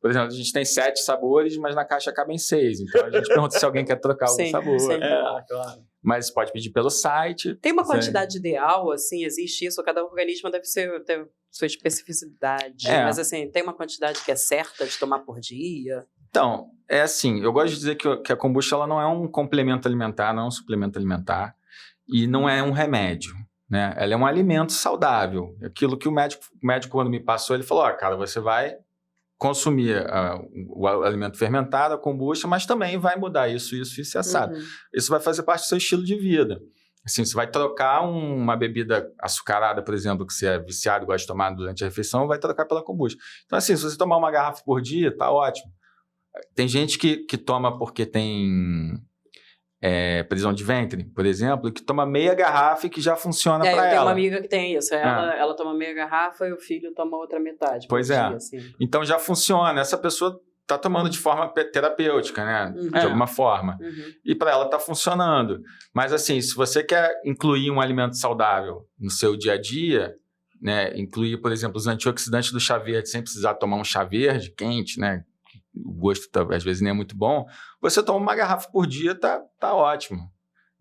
Por exemplo, a gente tem 7 sabores, mas na caixa cabem 6. Então, a gente pergunta se alguém quer trocar algum sabor. Sim. Claro. Mas pode pedir pelo site. Tem uma quantidade ideal, assim, existe isso? Cada organismo deve ter sua especificidade. Mas, assim, tem uma quantidade que é certa de tomar por dia? Então, é assim, eu gosto de dizer que a kombucha ela não é um complemento alimentar, não é um suplemento alimentar e não é um remédio, né? Ela é um alimento saudável. Aquilo que o médico quando me passou, ele falou, cara, você vai consumir o alimento fermentado, a kombucha, mas também vai mudar isso e assado. Isso vai fazer parte do seu estilo de vida. Assim, você vai trocar uma bebida açucarada, por exemplo, que você é viciado e gosta de tomar durante a refeição, vai trocar pela kombucha. Então, assim, se você tomar uma garrafa por dia, tá ótimo. Tem gente que toma porque tem prisão de ventre, por exemplo, que toma meia garrafa e que já funciona para ela. Eu tenho uma amiga que tem isso. Ela toma meia garrafa e o filho toma outra metade. Pois dia, assim. Então já funciona. Essa pessoa tá tomando de forma terapêutica, né? Uhum. De alguma forma. Uhum. E para ela tá funcionando. Mas assim, se você quer incluir um alimento saudável no seu dia a dia, né? Incluir, por exemplo, os antioxidantes do chá verde sem precisar tomar um chá verde quente, né? O gosto às vezes nem é muito bom. Você toma uma garrafa por dia, tá ótimo.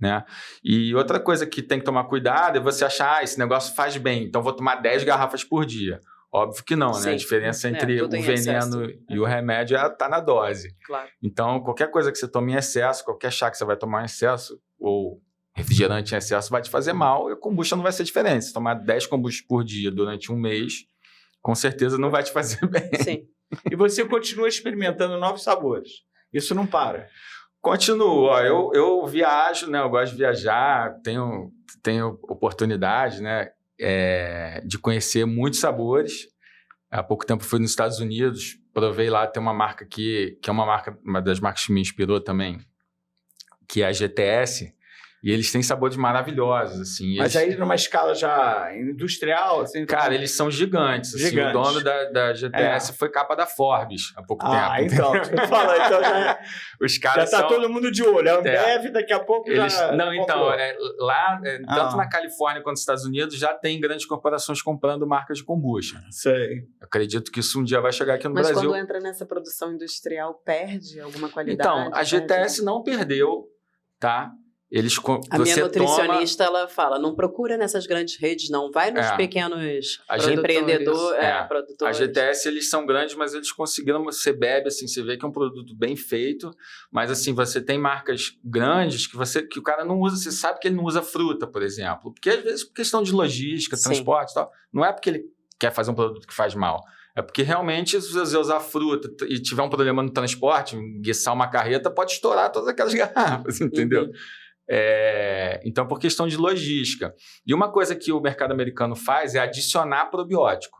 Né? E outra coisa que tem que tomar cuidado é você achar, esse negócio faz bem, então vou tomar 10 garrafas por dia. Óbvio que não, né? A diferença entre o veneno e o remédio está na dose. Claro. Então, qualquer coisa que você tome em excesso, qualquer chá que você vai tomar em excesso, ou refrigerante em excesso, vai te fazer mal, e a kombucha não vai ser diferente. Se tomar 10 kombuchas por dia durante um mês, com certeza não vai te fazer bem. Sim. E você continua experimentando novos sabores. Isso não para. Continuo. Ó, eu viajo, né? Eu gosto de viajar, tenho oportunidade, né? De conhecer muitos sabores. Há pouco tempo fui nos Estados Unidos, provei lá, tem uma marca que é uma das marcas que me inspirou também, que é a GTS, e eles têm sabores maravilhosos, assim. Mas aí numa escala já industrial, assim... Cara, eles são gigantes. Assim, o dono da GTS foi capa da Forbes há pouco tempo. Então, então já... Os caras já tá todo mundo de olho. A Ambev, daqui a pouco eles, já... Não, então, tanto na Califórnia quanto nos Estados Unidos, já tem grandes corporações comprando marcas de kombucha. Sei. Eu acredito que isso um dia vai chegar aqui no Mas Brasil. Mas quando entra nessa produção industrial, perde alguma qualidade? Então, a GTS não perdeu, tá? A minha nutricionista, ela fala, não procura nessas grandes redes, não. Vai nos pequenos produtores. A GTS, eles são grandes, mas eles conseguiram, você bebe, assim, você vê que é um produto bem feito, mas assim, você tem marcas grandes que o cara não usa, você sabe que ele não usa fruta, por exemplo. Porque às vezes, por questão de logística, transporte e tal, não é porque ele quer fazer um produto que faz mal. É porque realmente, se você usar fruta e tiver um problema no transporte, enguiçar uma carreta, pode estourar todas aquelas garrafas, entendeu? Uhum. Então, por questão de logística. E uma coisa que o mercado americano faz é adicionar probiótico.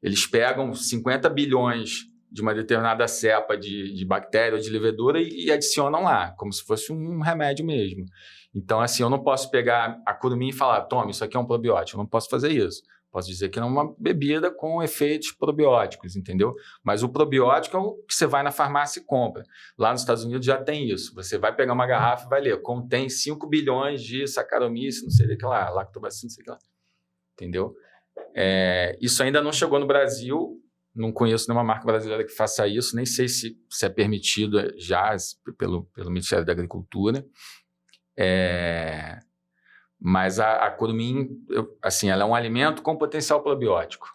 Eles pegam 50 bilhões de uma determinada cepa de bactéria ou de levedura e adicionam lá, como se fosse um remédio mesmo. Então, assim, eu não posso pegar a curumim e falar, toma, isso aqui é um probiótico. Eu não posso fazer isso. Posso dizer que é uma bebida com efeitos probióticos, entendeu? Mas o probiótico é o que você vai na farmácia e compra. Lá nos Estados Unidos já tem isso. Você vai pegar uma garrafa e vai ler. Contém 5 bilhões de Saccharomyces, não sei o que lá, lactobacillus, não sei o que lá. Entendeu? Isso ainda não chegou no Brasil. Não conheço nenhuma marca brasileira que faça isso. Nem sei se é permitido já pelo Ministério da Agricultura. Mas a curumim, assim, ela é um alimento com potencial probiótico.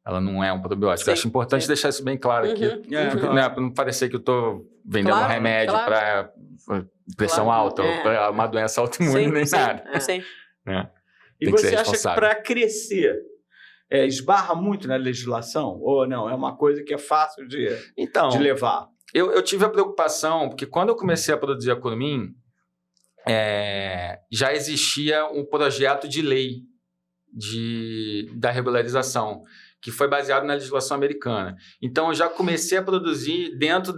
Ela não é um probiótico. Eu acho importante deixar isso bem claro aqui. Para não parecer que eu estou vendendo um remédio para pressão alta, ou para uma doença autoimune, nem nada. Sim. E você acha que para crescer, esbarra muito na legislação? Ou não? É uma coisa que é fácil de levar? Eu tive a preocupação, porque quando eu comecei a produzir a curumim, já existia um projeto de lei da regularização, que foi baseado na legislação americana. Então, eu já comecei a produzir dentro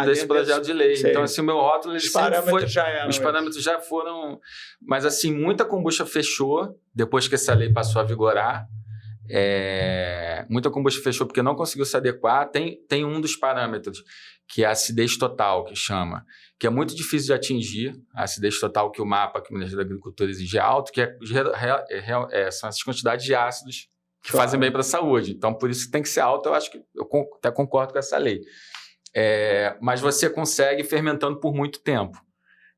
desse projeto de lei. Sei. Então, assim, o meu rótulo... Os parâmetros já foram... Mas, assim, muita kombucha fechou depois que essa lei passou a vigorar. Muita kombucha fechou porque não conseguiu se adequar. Tem um dos parâmetros, que é a acidez total, que chama, que é muito difícil de atingir, a acidez total que o mapa que o Ministério da Agricultura exige é alto, que são essas quantidades de ácidos que fazem bem para a saúde. Então, por isso que tem que ser alto, eu acho que eu até concordo com essa lei. Mas você consegue fermentando por muito tempo,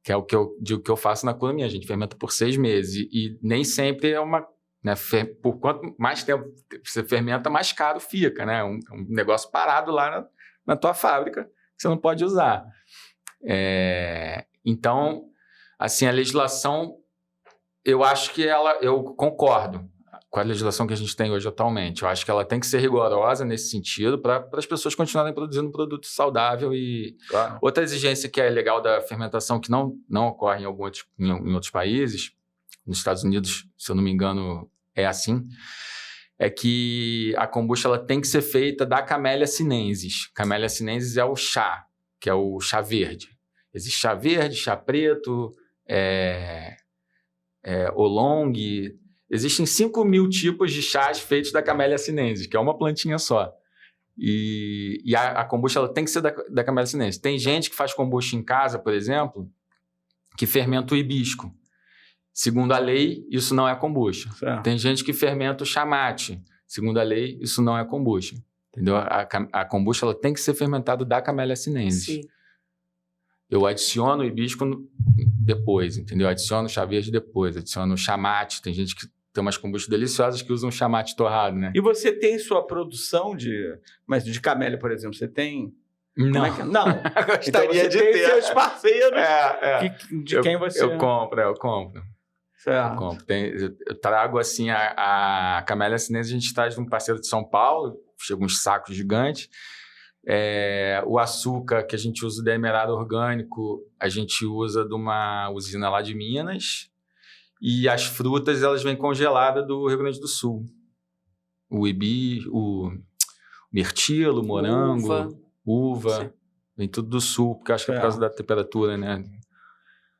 que é o que eu digo que eu faço na curumim. A gente fermenta por 6 meses e nem sempre é uma... Né, por quanto mais tempo você fermenta, mais caro fica, né? Um negócio parado lá na tua fábrica que você não pode usar. Então, assim, a legislação, eu acho que eu concordo com a legislação que a gente tem hoje atualmente. Eu acho que ela tem que ser rigorosa nesse sentido para as pessoas continuarem produzindo um produto saudável. E outra exigência que é legal da fermentação, que não ocorre em outros países, nos Estados Unidos, se eu não me engano, é assim, é que a kombucha ela tem que ser feita da Camellia sinensis. Camellia sinensis é o chá, que é o chá verde. Existe chá verde, chá preto, oolong. Existem 5.000 tipos de chás feitos da Camellia sinensis, que é uma plantinha só. E a kombucha ela tem que ser da Camellia sinensis. Tem gente que faz kombucha em casa, por exemplo, que fermenta o hibisco. Segundo a lei, isso não é kombucha. Certo. Tem gente que fermenta o chamate. Segundo a lei, isso não é kombucha. Entendeu? A kombucha ela tem que ser fermentada da Camellia sinensis. Sim. Eu adiciono o hibisco depois, entendeu? Adiciono o chá verde depois, adiciono o chamate. Tem gente que tem umas kombuchas deliciosas que usam chamate torrado, né? E você tem sua produção mas de camélia, por exemplo, você tem? Não. Como é que... Não. Então Gostaria você de tem ter. seus parceiros Eu- quem você... Eu compro. Eu compro. Eu trago assim a Camellia sinensis, a gente traz de um parceiro de São Paulo, chega uns sacos gigantes. O açúcar que a gente usa demerara orgânico, a gente usa de uma usina lá de Minas. E as frutas, elas vêm congeladas do Rio Grande do Sul. O mirtilo, morango, uva, vem tudo do sul, porque eu acho que é por causa da temperatura, né?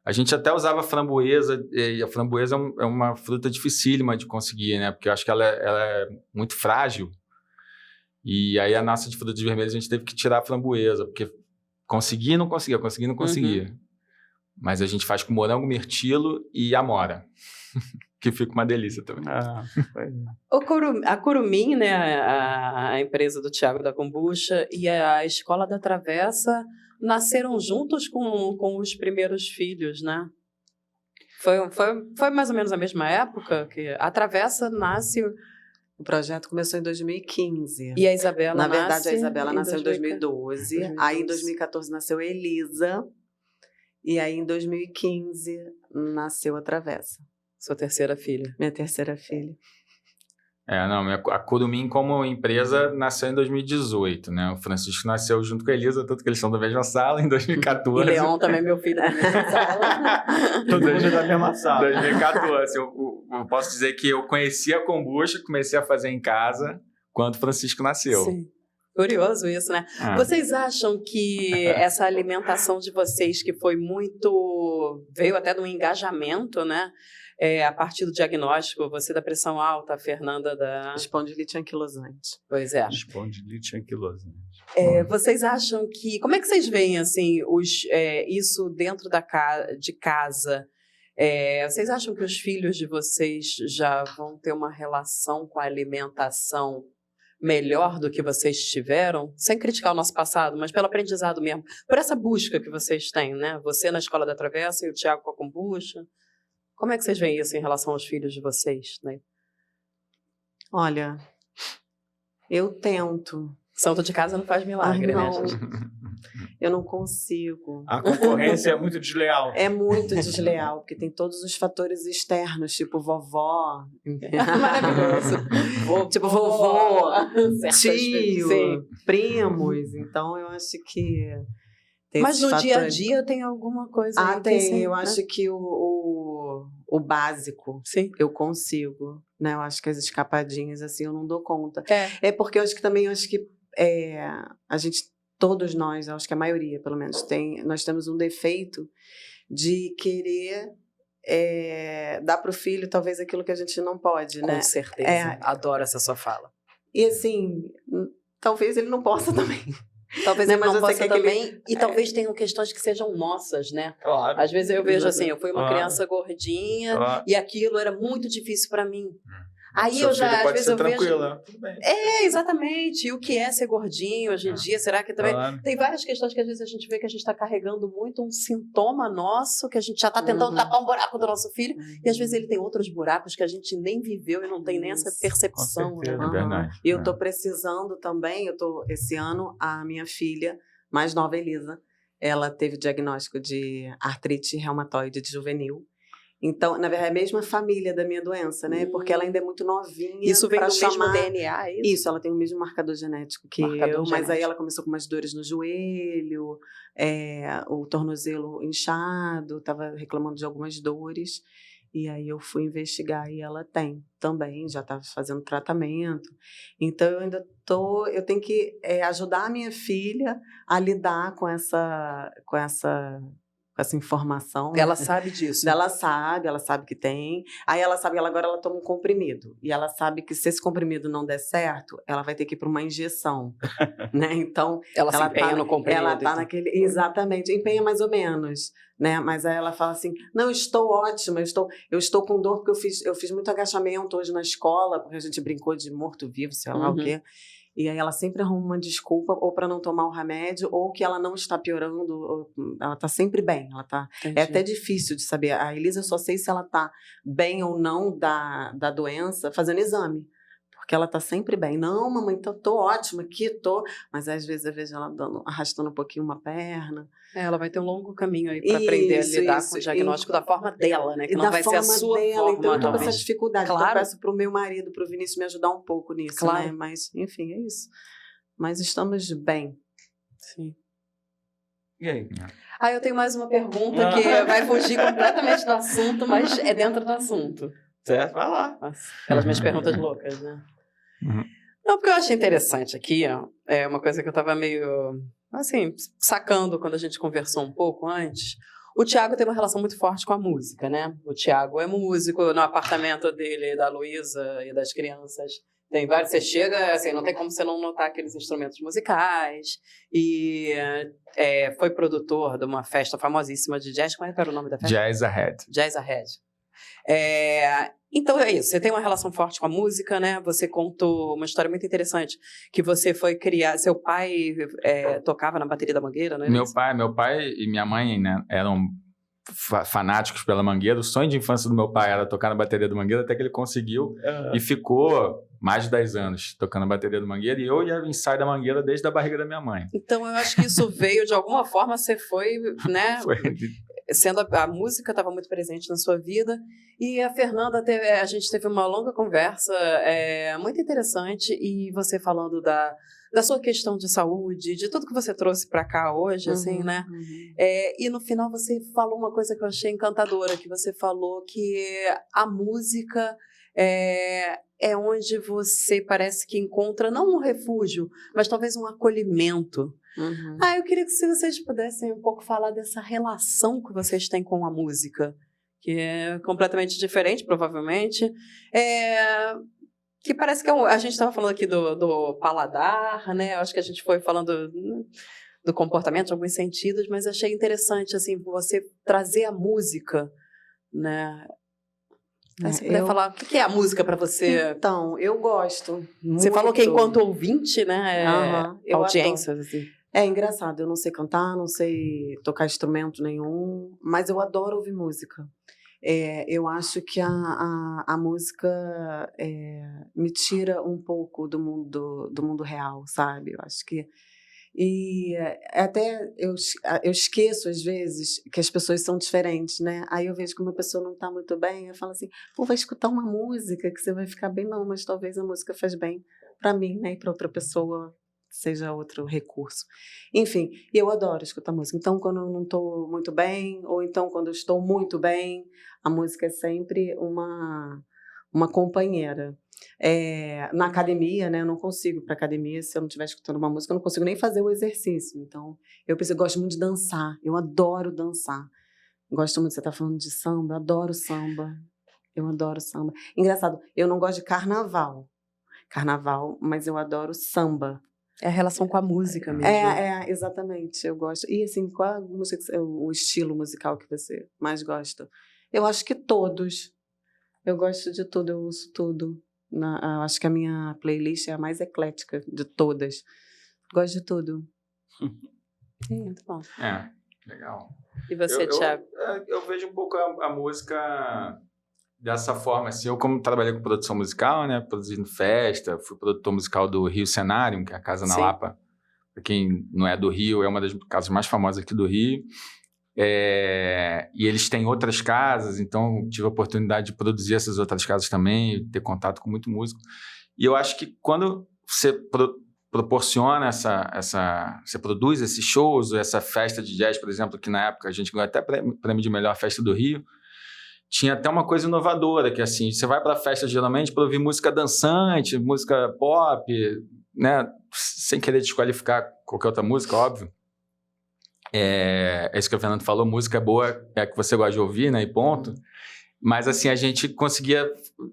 A gente até usava framboesa, e a framboesa é uma fruta dificílima de conseguir, né? Porque eu acho que ela é muito frágil. E aí a nossa de frutas vermelhas a gente teve que tirar a framboesa, porque conseguia e não conseguia, conseguia e não conseguia. Mas a gente faz com morango, mirtilo e amora, que fica uma delícia também. A Curumim, né, a empresa do Thiago da Kombucha, e a Escola da Travessa nasceram juntos com os primeiros filhos, né? Foi mais ou menos a mesma época que a Travessa nasce... O projeto começou em 2015. E a Isabela Na verdade, nasce a Isabela nasceu em 2012. Aí, em 2014, nasceu a Elisa. E aí, em 2015, nasceu a Travessa. Sua terceira filha. Minha terceira filha. A Curumim, como empresa, nasceu em 2018, né? O Francisco nasceu junto com a Elisa, tanto que eles são da mesma sala, em 2014. E Leon também, meu filho, da mesma sala. Todo mundo da mesma sala. 2014. Eu posso dizer que eu conheci a kombucha, comecei a fazer em casa, quando o Francisco nasceu. Sim. Curioso isso, né? Vocês acham que essa alimentação de vocês, que foi muito... veio até de um engajamento, né? A partir do diagnóstico, você da pressão alta, a Fernanda da... Espondilite anquilosante. Pois é. Espondilite anquilosante. Vocês acham que... Como é que vocês veem, assim, isso dentro de casa? Vocês acham que os filhos de vocês já vão ter uma relação com a alimentação melhor do que vocês tiveram? Sem criticar o nosso passado, mas pelo aprendizado mesmo. Por essa busca que vocês têm, né? Você na Escola da Travessa e o Thiago com a kombucha. Como é que vocês veem isso em relação aos filhos de vocês, né? Olha, eu tento. Santo de casa não faz milagre, né, gente? Eu não consigo. A concorrência é muito desleal. É muito desleal, porque tem todos os fatores externos, tipo vovó. Maravilhoso. Tipo vovô, Tio, tio, primos. Então, eu acho que... Mas no dia a dia tem alguma coisa aí? Tem. Eu acho que o básico, sim, eu consigo. Né? Eu acho que as escapadinhas, assim, eu não dou conta. Porque eu acho que também, a gente, todos nós, eu acho que a maioria, pelo menos, nós temos um defeito de querer dar para o filho, talvez, aquilo que a gente não pode, né? Com certeza. Adoro essa sua fala. E, assim, talvez ele não possa também. Talvez ele não possa também, e talvez tenham questões que sejam nossas, né? Claro. Às vezes eu vejo assim, eu fui uma criança gordinha e aquilo era muito difícil para mim. Aí Seu eu já, filho às vezes eu tranquila. vejo... Tudo bem. Exatamente. E o que é ser gordinho hoje em dia? Será que também... Tem várias questões que às vezes a gente vê que a gente está carregando muito um sintoma nosso, que a gente já está tentando tapar um buraco do nosso filho, e às vezes ele tem outros buracos que a gente nem viveu e não tem nem essa percepção. Né? É verdade. E eu estou precisando também, esse ano, a minha filha mais nova, Elisa, ela teve o diagnóstico de artrite reumatoide juvenil. Então, na verdade, é a mesma família da minha doença, né? Porque ela ainda é muito novinha. Isso vem do mesmo DNA, é isso? Isso, ela tem o mesmo marcador genético que eu, mas aí ela começou com umas dores no joelho, o tornozelo inchado, estava reclamando de algumas dores. E aí eu fui investigar e ela tem também, já estava fazendo tratamento. Então eu tenho que ajudar a minha filha a lidar com essa essa informação. Né? Ela sabe disso. Ela sabe que tem. Aí ela sabe que agora ela toma um comprimido. E ela sabe que se esse comprimido não der certo, ela vai ter que ir para uma injeção. Né? Então, Ela se empenha no comprimido. Ela tá naquele... Exatamente, empenha mais ou menos. Né? Mas aí ela fala assim, não, eu estou ótima, eu estou com dor porque eu fiz muito agachamento hoje na escola, porque a gente brincou de morto-vivo, sei lá o quê. E aí ela sempre arruma uma desculpa ou para não tomar o remédio ou que ela não está piorando, ou ela está sempre bem. Ela tá... É até difícil de saber. A Elisa, eu só sei se ela está bem ou não da doença fazendo exame. Porque ela tá sempre bem. Não, mamãe, tô ótima aqui, tô. Mas às vezes eu vejo ela arrastando um pouquinho uma perna. Ela vai ter um longo caminho aí para aprender a lidar com o diagnóstico da forma dela, né? Que não vai ser a sua forma. Então eu tô com essa dificuldade. Claro. Então eu peço pro meu marido, pro Vinícius, me ajudar um pouco nisso, claro. Né? Mas, enfim, é isso. Mas estamos bem. Sim. E aí? Eu tenho mais uma pergunta que vai fugir completamente do assunto, mas é dentro do assunto. Certo, vai lá. Aquelas minhas perguntas loucas, né? Não, porque eu achei interessante aqui, ó, é uma coisa que eu tava meio, assim, sacando quando a gente conversou um pouco antes. O Thiago tem uma relação muito forte com a música, né? O Thiago é músico, no apartamento dele, da Luísa e das crianças. Tem vários, você chega, assim, não tem como você não notar aqueles instrumentos musicais. E foi produtor de uma festa famosíssima de jazz. Como era o nome da festa? Jazz Ahead. Jazz Ahead. Então é isso, você tem uma relação forte com a música, né? Você contou uma história muito interessante, que você foi criar, seu pai tocava na bateria da Mangueira, não é? Meu pai e minha mãe, né, eram fanáticos pela Mangueira. O sonho de infância do meu pai era tocar na bateria do Mangueira, até que ele conseguiu e ficou mais de 10 anos tocando a bateria do Mangueira, e eu ia ensaio da Mangueira desde a barriga da minha mãe. Então eu acho que isso veio de alguma forma, você foi, né? Sendo a música estava muito presente na sua vida. E a Fernanda, a gente teve uma longa conversa muito interessante, e você falando da sua questão de saúde, de tudo que você trouxe para cá hoje, assim, né? E no final você falou uma coisa que eu achei encantadora, que você falou que a música é onde você parece que encontra, não um refúgio, mas talvez um acolhimento. Eu queria que vocês pudessem um pouco falar dessa relação que vocês têm com a música, que é completamente diferente, provavelmente. Que parece que a gente estava falando aqui do paladar, né? Eu acho que a gente foi falando do comportamento em alguns sentidos, mas achei interessante, assim, você trazer a música, né? Você puder falar, o que é a música para você? Então, eu gosto muito. Você falou que enquanto ouvinte, né? Audiência, assim. É engraçado, eu não sei cantar, não sei tocar instrumento nenhum, mas eu adoro ouvir música. Eu acho que a música me tira um pouco do mundo real, sabe? Eu acho que... E até eu esqueço, às vezes, que as pessoas são diferentes, né? Aí eu vejo que uma pessoa não está muito bem, eu falo assim, vai escutar uma música que você vai ficar bem. Não, mas talvez a música faz bem para mim, né? E para outra pessoa seja outro recurso. Enfim, e eu adoro escutar música. Então, quando eu não estou muito bem, ou então quando eu estou muito bem, a música é sempre uma companheira. Na academia, né, eu não consigo ir para academia se eu não estiver escutando uma música, eu não consigo nem fazer o exercício. Então, eu gosto muito de dançar, eu adoro dançar. Gosto muito, você está falando de samba, eu adoro samba. Engraçado, eu não gosto de carnaval, mas eu adoro samba. É a relação com a música mesmo. Exatamente, eu gosto. E assim, qual a música, o estilo musical que você mais gosta? Eu acho que todos. Eu gosto de tudo, eu uso tudo. Eu acho que a minha playlist é a mais eclética de todas. Gosto de tudo. Sim, muito bom. Legal. E você, Thiago? Eu vejo um pouco a música dessa forma, assim. Eu, como trabalhei com produção musical, né, produzindo festa, fui produtor musical do Rio Cenário, que é a Casa na Lapa. Para quem não é do Rio, é uma das casas mais famosas aqui do Rio. E eles têm outras casas, então tive a oportunidade de produzir essas outras casas também, ter contato com muito músico. E eu acho que quando você proporciona você produz esses shows, essa festa de jazz, por exemplo, que na época a gente ganhou até prêmio de melhor festa do Rio, tinha até uma coisa inovadora, que assim, você vai para a festa geralmente para ouvir música dançante, música pop, né, sem querer desqualificar qualquer outra música, óbvio. É isso que o Fernando falou, música boa é a que você gosta de ouvir, né, e ponto. Mas, assim, a gente conseguia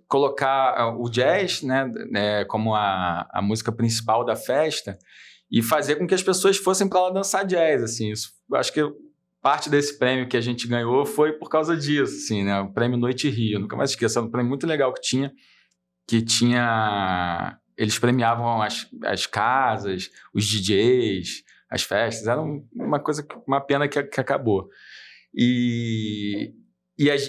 colocar o jazz, né, como a música principal da festa e fazer com que as pessoas fossem para lá dançar jazz, assim. Isso, acho que parte desse prêmio que a gente ganhou foi por causa disso, assim, né, o prêmio Noite Rio. Nunca mais esqueço, era um prêmio muito legal que tinha... Eles premiavam as casas, os DJs, as festas. Era uma pena que acabou. E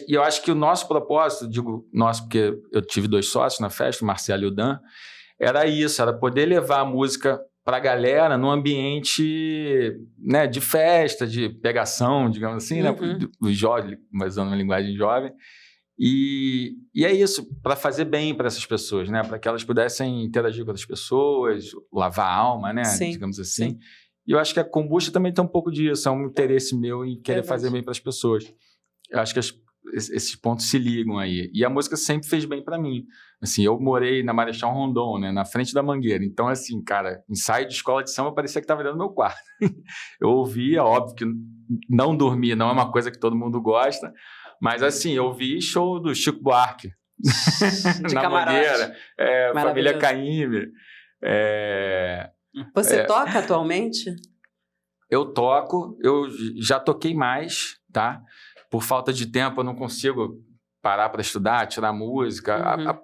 eu acho que o nosso propósito, digo nosso porque eu tive 2 sócios na festa, o Marcelo e o Dan, era isso, era poder levar a música para a galera num ambiente, né, de festa, de pegação, digamos assim, né, o jovem, usando uma linguagem jovem. E é isso, para fazer bem para essas pessoas, né, para que elas pudessem interagir com outras pessoas, lavar a alma, né, Sim, digamos assim. sim. E eu acho que a kombucha também tem um pouco disso, é um interesse meu em querer fazer bem para as pessoas. Eu acho que esses pontos se ligam aí. E a música sempre fez bem para mim. Assim, eu morei na Marechal Rondon, né, na frente da Mangueira. Então, assim, cara, ensaio de escola de samba parecia que estava dentro do meu quarto. Eu ouvia, óbvio que não dormir não é uma coisa que todo mundo gosta, mas, assim, eu ouvi show do Chico Buarque na camarote. Mangueira, Família Caymmi. Você toca atualmente? Eu toco, eu já toquei mais, tá? Por falta de tempo, eu não consigo parar para estudar, tirar música.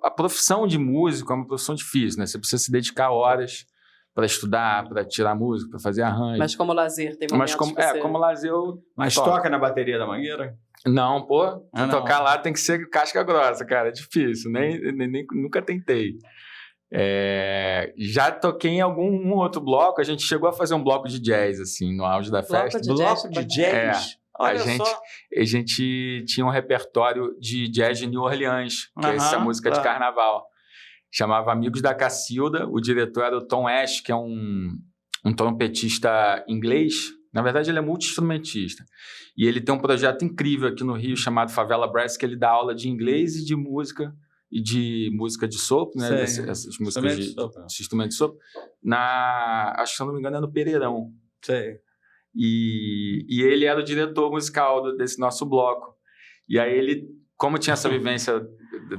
A profissão de músico é uma profissão difícil, né? Você precisa se dedicar horas para estudar, para tirar música, para fazer arranjo. Mas como lazer, tem momentos que você... como lazer eu Mas toco. toca na bateria da Mangueira? Não, pô. Não. Tocar lá tem que ser casca grossa, cara. É difícil. Nem nunca tentei. Já toquei em algum outro bloco. A gente chegou a fazer um bloco de jazz, assim, no auge da festa. Bloco de jazz? Olha só. A gente tinha um repertório de jazz de New Orleans, que é essa música de carnaval. Chamava Amigos da Cacilda. O diretor era o Tom Ash, que é um trompetista inglês. Na verdade, ele é multi-instrumentista. E ele tem um projeto incrível aqui no Rio chamado Favela Brass, que ele dá aula de inglês e de música de sopro, né? Essas músicas de instrumento de sopro. Acho que, se eu não me engano, é no Pereirão. Sei. E ele era o diretor musical desse nosso bloco. E aí ele, como tinha essa vivência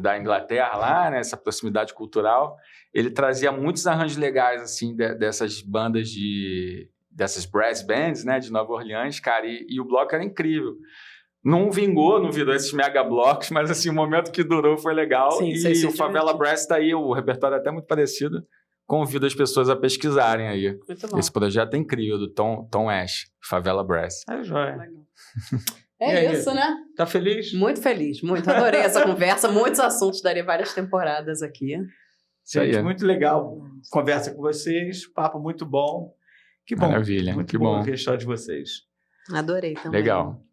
da Inglaterra lá, né, essa proximidade cultural, ele trazia muitos arranjos legais, assim, dessas bandas dessas brass bands, né, de Nova Orleans, cara, e o bloco era incrível. Não vingou, não virou esses mega blocos, mas assim, o momento que durou foi legal. Sim, e o Favela Brass tá aí, o repertório é até muito parecido. Convido as pessoas a pesquisarem aí. Muito bom. Esse projeto é incrível, do Tom Ash, Favela Brass. Joia. É isso, né? Tá feliz? Muito feliz, muito. Adorei essa conversa. Muitos assuntos, daria várias temporadas aqui. Gente, muito legal. Conversa com vocês, papo muito bom. Que bom. Maravilha, muito que bom bom. ouvir a história de vocês. Adorei também. Legal.